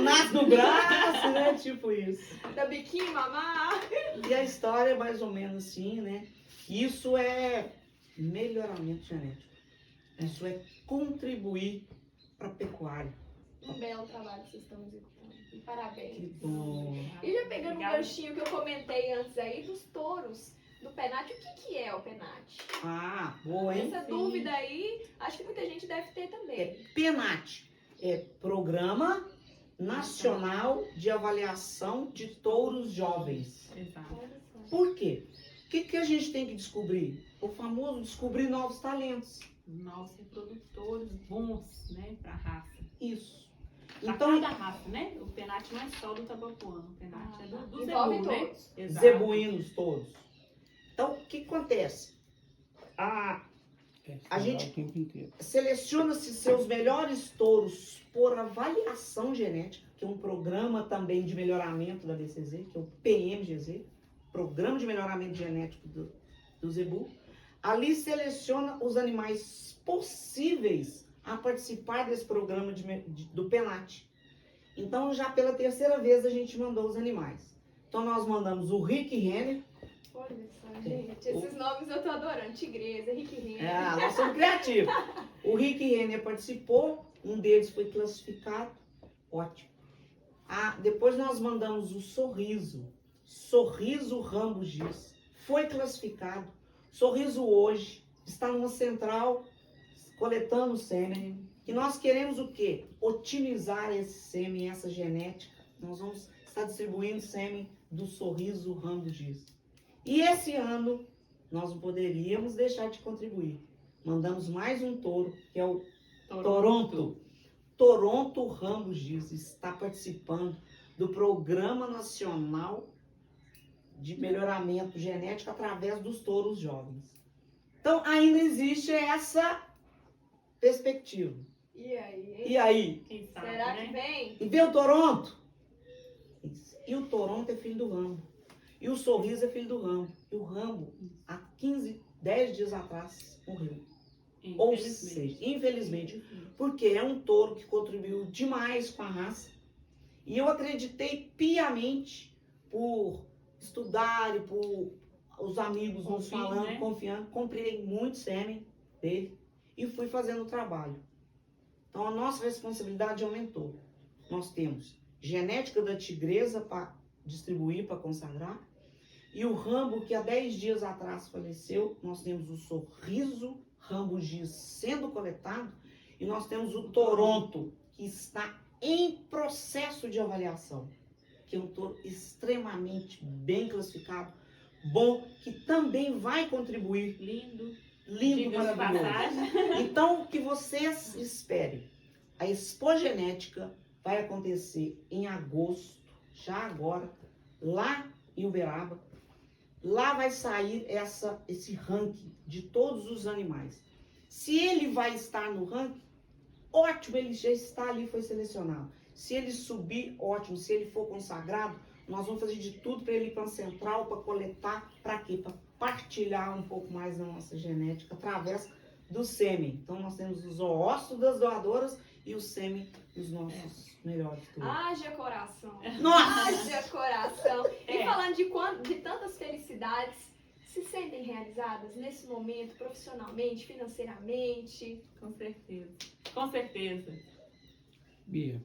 nasce no braço, né? Tipo isso. Da biquinho, mamar. E a história é mais ou menos assim, né? Isso é melhoramento genético. Isso é contribuir para a pecuária. Um belo trabalho que vocês estão executando. E parabéns. Que bom. E já pegando um Obrigada. ganchinho que eu comentei antes aí dos touros do Penat, o que é o Penat? Ah, boa, hein? Essa dúvida aí, acho que muita gente deve ter também. É PENAT, é Programa Nacional de Avaliação de Touros Jovens. Exato. Olha só. Por quê? O que a gente tem que descobrir? O famoso descobrir novos talentos. Novos reprodutores bons, né, pra raça. Isso. Pra Então, cada raça, né? O penate não é só do tabapuã, o penate é do Envolve zebu, né? todos. Exato. zebuínos todos. Então, o que acontece? A gente- o tempo inteiro. Seleciona-se seus melhores touros por avaliação genética, que é um programa também de melhoramento da BCZ, que é o PMGZ, Programa de Melhoramento Genético do Zebu. Ali seleciona os animais possíveis a participar desse programa do PENAT. Então, já pela terceira vez a gente mandou os animais. Então, nós mandamos o Rick Renner. Olha só, gente, esses nomes eu tô adorando. Tigresa, Rick Renner. Nós somos criativos. O Rick Renner participou, um deles foi classificado. Ótimo. Depois nós mandamos o Sorriso Rambo Giz. Foi classificado. Sorriso hoje está numa central coletando sêmen. E nós queremos o quê? Otimizar esse sêmen, essa genética. Nós vamos estar distribuindo sêmen do Sorriso Rambo Giz. E esse ano nós não poderíamos deixar de contribuir. Mandamos mais um touro, que é o Toronto. Toronto Rambo Giz está participando do Programa Nacional de Melhoramento Genético através dos touros jovens. Então, ainda existe essa perspectiva. E aí, hein? E aí? Quem sabe, Será né? que vem? E vê o Toronto? E o Toronto é filho do Rambo. E o Sorriso é filho do Rambo. E o Rambo, há 10 dias atrás, morreu. Ou seja, infelizmente, porque é um touro que contribuiu demais com a raça. E eu acreditei piamente por estudar e por os amigos nos Confio, falando, né? confiando. Comprei muito sêmen dele e fui fazendo o trabalho. Então a nossa responsabilidade aumentou. Nós temos genética da tigresa para distribuir, para consagrar. E o Rambo, que há 10 dias atrás faleceu, nós temos o Sorriso Rambo Giz sendo coletado. E nós temos o Toronto, que está em processo de avaliação. Que é um touro extremamente bem classificado, bom, que também vai contribuir. Lindo. Lindo, Diga de maravilhoso. passagem. Então, o que vocês esperem? A Expo Genética vai acontecer em agosto, já agora, lá em Uberaba. Lá vai sair esse ranking de todos os animais. Se ele vai estar no ranking, ótimo, ele já está ali, foi selecionado. Se ele subir, ótimo. Se ele for consagrado, nós vamos fazer de tudo para ele ir para a central, para coletar, para quê? Para partilhar um pouco mais da nossa genética através do sêmen. Então, nós temos os oócitos das doadoras e o sêmen dos nossos melhores touros. Haja coração. Nossa! Haja coração. E É. falando de tantas felicidades, se sentem realizadas nesse momento, profissionalmente, financeiramente? Com certeza. Com certeza. Bia,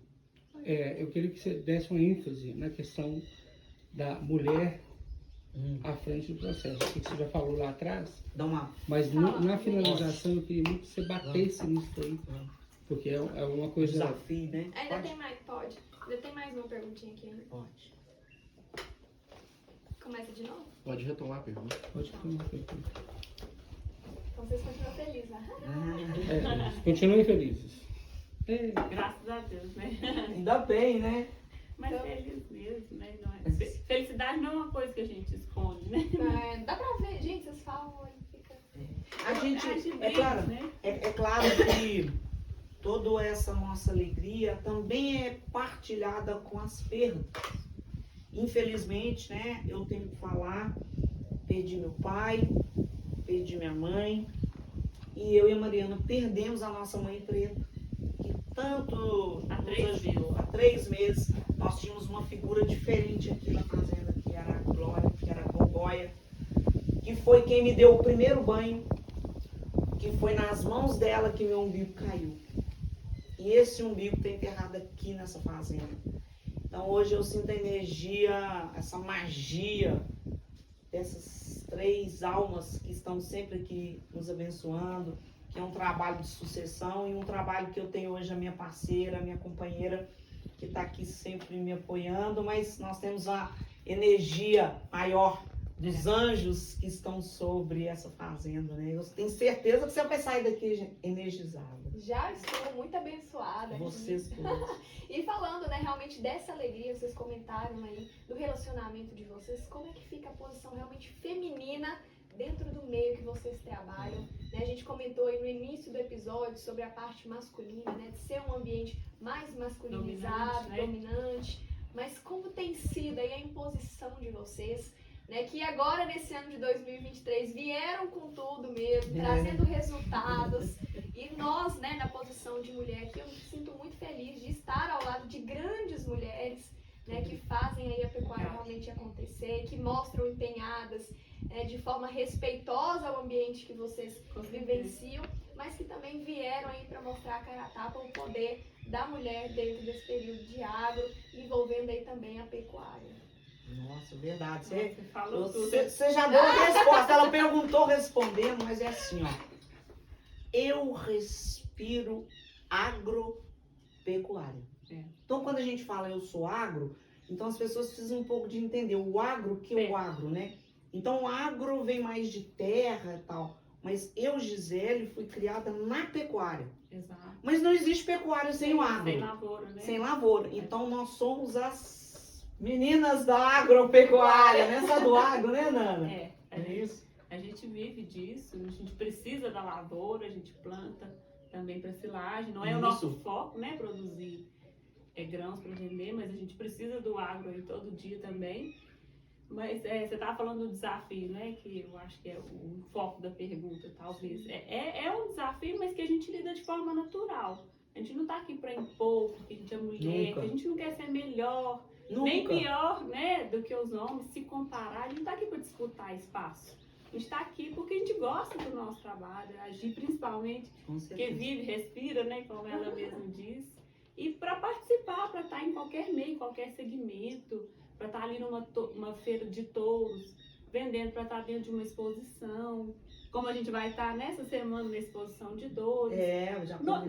eu queria que você desse uma ênfase na questão da mulher à frente do processo. O que você já falou lá atrás, Dá uma... mas Fala. na finalização eu queria muito que você batesse nisso aí, porque é uma coisa... desafio, né? Ainda Pode? tem mais, pode. Ainda tem mais uma perguntinha aqui ainda. Pode. Começa de novo? Pode retomar a pergunta. Pode ter uma pergunta. Então vocês continuam felizes, né? Continuem felizes. Graças a Deus, né? Ainda bem, né? Mas Então- feliz mesmo, né? Não é- Felicidade não é uma coisa que a gente esconde, né? Dá pra ver, gente, vocês falam e fica. A gente, é brinca, claro, né? é claro que toda essa nossa alegria também é partilhada com as perdas. Infelizmente, né, eu tenho que falar, perdi meu pai, perdi minha mãe, e eu e a Mariana perdemos a nossa mãe preta, que tanto Há nos 3 ajudou. Há 3 meses nós tínhamos uma figura diferente aqui na fazenda, que era a Glória, que era a Gogóia, que foi quem me deu o primeiro banho, que foi nas mãos dela que meu umbigo caiu. E esse umbigo está enterrado aqui nessa fazenda. Então hoje eu sinto a energia, essa magia dessas 3 almas que estão sempre aqui nos abençoando, que é um trabalho de sucessão e um trabalho que eu tenho hoje a minha parceira, a minha companheira, que está aqui sempre me apoiando, mas nós temos a energia maior dos anjos que estão sobre essa fazenda, né? Eu tenho certeza que você vai sair daqui energizada. Já estou muito abençoada. aqui. Vocês todos. E falando, né, realmente dessa alegria, vocês comentaram aí do relacionamento de vocês, como é que fica a posição realmente feminina dentro do meio que que vocês trabalham. Né? A gente comentou aí no início do episódio sobre a parte masculina, né? De ser um ambiente mais masculinizado, dominante. Mas como tem sido aí a imposição de vocês, né? Que agora, nesse ano de 2023, vieram com tudo mesmo, trazendo resultados. E nós, né, na posição de mulher aqui, eu me sinto muito feliz de estar ao lado de grandes mulheres, né, que fazem aí a pecuária realmente acontecer, que mostram empenhadas de forma respeitosa ao ambiente que vocês vivenciam, mas que também vieram aí para mostrar a cara a tapa o poder da mulher dentro desse período de agro, envolvendo aí também a pecuária. Nossa, verdade. Você Já deu a resposta. Ela perguntou, respondendo, mas é assim, ó. Eu respiro agropecuária. Então, quando a gente fala eu sou agro, então as pessoas precisam um pouco de entender o agro, que é o agro, né? Então, o agro vem mais de terra e tal. Mas eu, Gisele, fui criada na pecuária. Exato. Mas não existe pecuária sem o agro. Sem lavoura, né? Sem lavoura. Então, nós somos as meninas da agropecuária, né? Só do agro, né, Nana? É isso. A gente vive disso, a gente precisa da lavoura, a gente planta também para silagem. Não é o nosso foco, né? Produzir grãos para vender, mas a gente precisa do agro aí todo dia também. Mas você estava falando do desafio, né? Que eu acho que é o foco da pergunta, talvez. É um desafio, mas que a gente lida de forma natural. A gente não está aqui para impor, porque a gente é mulher, que a gente não quer ser melhor, nem pior, né, do que os homens, se comparar. A gente está aqui para disputar espaço. A gente está aqui porque a gente gosta do nosso trabalho, agir principalmente, que vive, respira, né? Como ela mesma diz. E para participar, para estar em qualquer meio, qualquer segmento, para estar ali numa feira de touros, vendendo, para estar dentro de uma exposição, como a gente vai estar nessa semana na exposição de dores.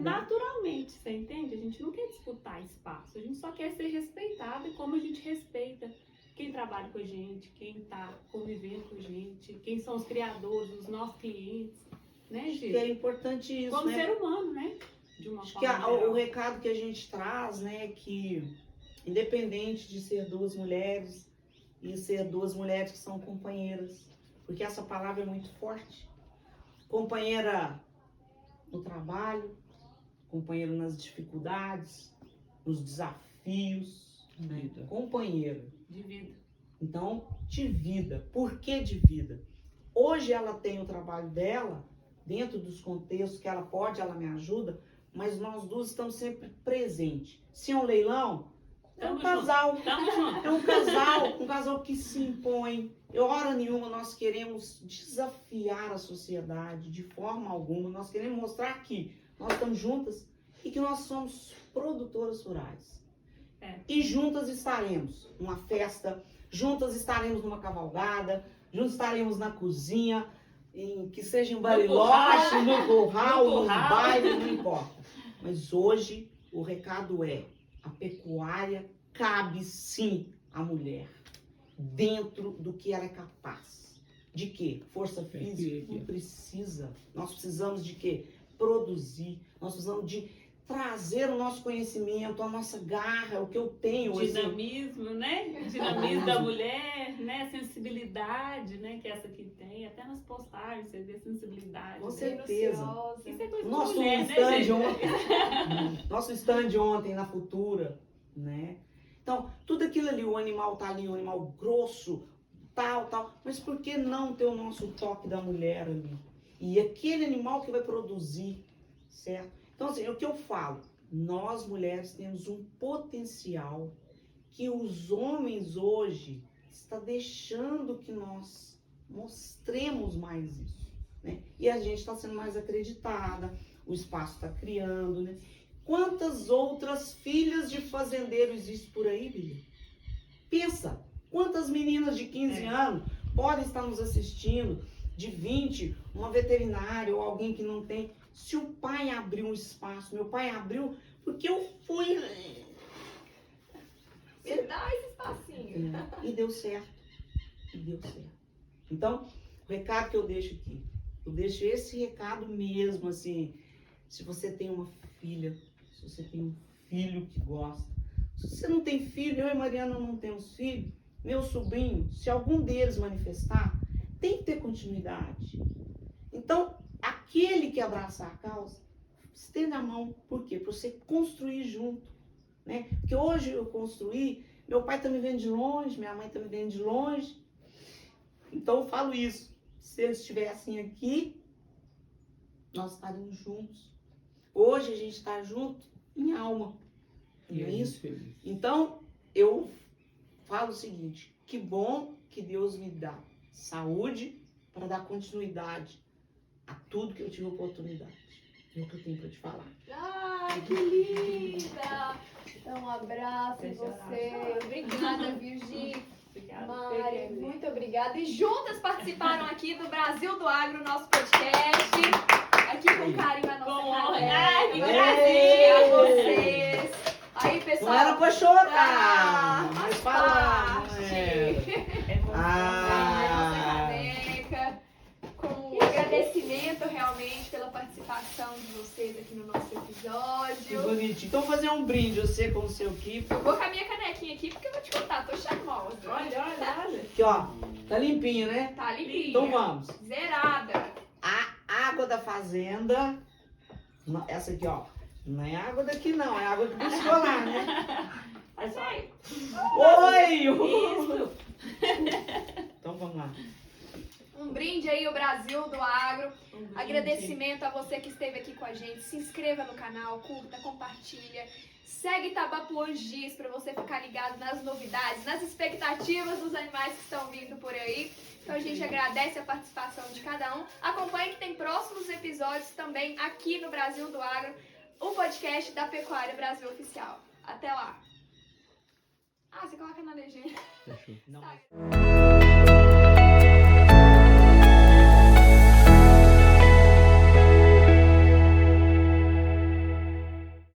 Naturalmente, você entende? A gente não quer disputar espaço, a gente só quer ser respeitada como a gente respeita quem trabalha com a gente, quem está convivendo com a gente, quem são os criadores, os nossos clientes, né, gente? É importante isso, como né? ser humano, né? De uma Acho forma que geral. o recado que a gente traz, né, que independente de ser duas mulheres e ser duas mulheres que são companheiras, porque essa palavra é muito forte. Companheira no trabalho, companheiro nas dificuldades, nos desafios, né? Companheiro De vida. Então, de vida. Por que de vida? Hoje ela tem o trabalho dela, dentro dos contextos que ela pode, ela me ajuda, mas nós duas estamos sempre presentes. Se é um leilão, é um casal. É um casal que se impõe. Hora nenhuma nós queremos desafiar a sociedade de forma alguma. Nós queremos mostrar que nós estamos juntas e que nós somos produtoras rurais. E juntas estaremos numa festa, juntas estaremos numa cavalgada, juntas estaremos na cozinha, que seja em Bariloche, no curral, no baile, não importa. Mas hoje o recado é: a pecuária cabe sim à mulher, dentro do que ela é capaz. De quê? Força física? Não precisa. Nós precisamos de quê? Produzir. Nós precisamos de trazer o nosso conhecimento, a nossa garra, o que eu tenho. Dinamismo, né? Dinamismo da mulher, né? Sensibilidade, né? Que essa aqui tem. Até nas postagens você vê sensibilidade. Com certeza. Isso é coisa Nosso de mulher, stand ontem, nosso stand ontem na Futura, né? Então, tudo aquilo ali, o animal tá ali, o animal grosso, tal. Mas por que não ter o nosso toque da mulher ali? E aquele animal que vai produzir, certo? Então, assim, é o que eu falo. Nós, mulheres, temos um potencial que os homens hoje estão deixando que nós mostremos mais isso, né? E a gente está sendo mais acreditada, o espaço está criando, né? Quantas outras filhas de fazendeiro existem por aí, Bíblia? Pensa, quantas meninas de 15 anos podem estar nos assistindo, de 20, uma veterinária ou alguém que não tem. Se o pai abriu um espaço, meu pai abriu, porque eu fui... Me dá esse espacinho. E deu certo. Então, o recado que eu deixo aqui, eu deixo esse recado mesmo, assim, se você tem uma filha, se você tem um filho que gosta, se você não tem filho, eu e Mariana não temos filho, meu sobrinho, se algum deles manifestar, tem que ter continuidade. Então, aquele que abraçar a causa, estenda a mão. Por quê? Para você construir junto, né? Porque hoje eu construí, meu pai está me vendo de longe, minha mãe está me vendo de longe. Então eu falo isso. Se eles estivessem aqui, nós estaríamos juntos. Hoje a gente está junto em alma. Não é isso? Feliz. Então, eu falo o seguinte, que bom que Deus me dá saúde para dar continuidade a tudo que eu tive oportunidade. É o que eu tenho para te falar. Ai, que linda! Então, um abraço em você. Obrigada, Virgi. Obrigada. Mari, muito obrigada. E juntas participaram aqui do Brasil do Agro, nosso podcast. Aqui com carinho a nossa Com honra. caneca. Ai, que Agradecer a prazer. vocês. Aí, pessoal. Não era para chorar, Ah, mas faz falar. parte. É bom. Nossa caneca. Com agradecimento realmente pela participação de vocês aqui no nosso Que episódio. bonitinho. Então, fazer um brinde, você com o seu equipe. Eu vou com a minha canequinha aqui porque eu vou te contar, tô charmosa. Olha, olha, olha. Aqui, ó. Tá limpinho, né? Tá limpinha. Então, vamos. Zerada. A água da fazenda. Essa aqui, ó. Não é água daqui, não. É água do buscou lá, né? Mas vai. Oi! Isso. Então, vamos lá. Um brinde aí, o Brasil do Agro. Um brinde. Agradecimento a você que esteve aqui com a gente. Se inscreva no canal, curta, compartilha. Segue Tabapuã Giz para você ficar ligado nas novidades, nas expectativas dos animais que estão vindo por aí. Então a gente agradece a participação de cada um. Acompanhe que tem próximos episódios também aqui no Brasil do Agro, o podcast da Pecuária Brasil Oficial. Até lá. Ah, você coloca na legenda. Fechou. Não, mas- Tá.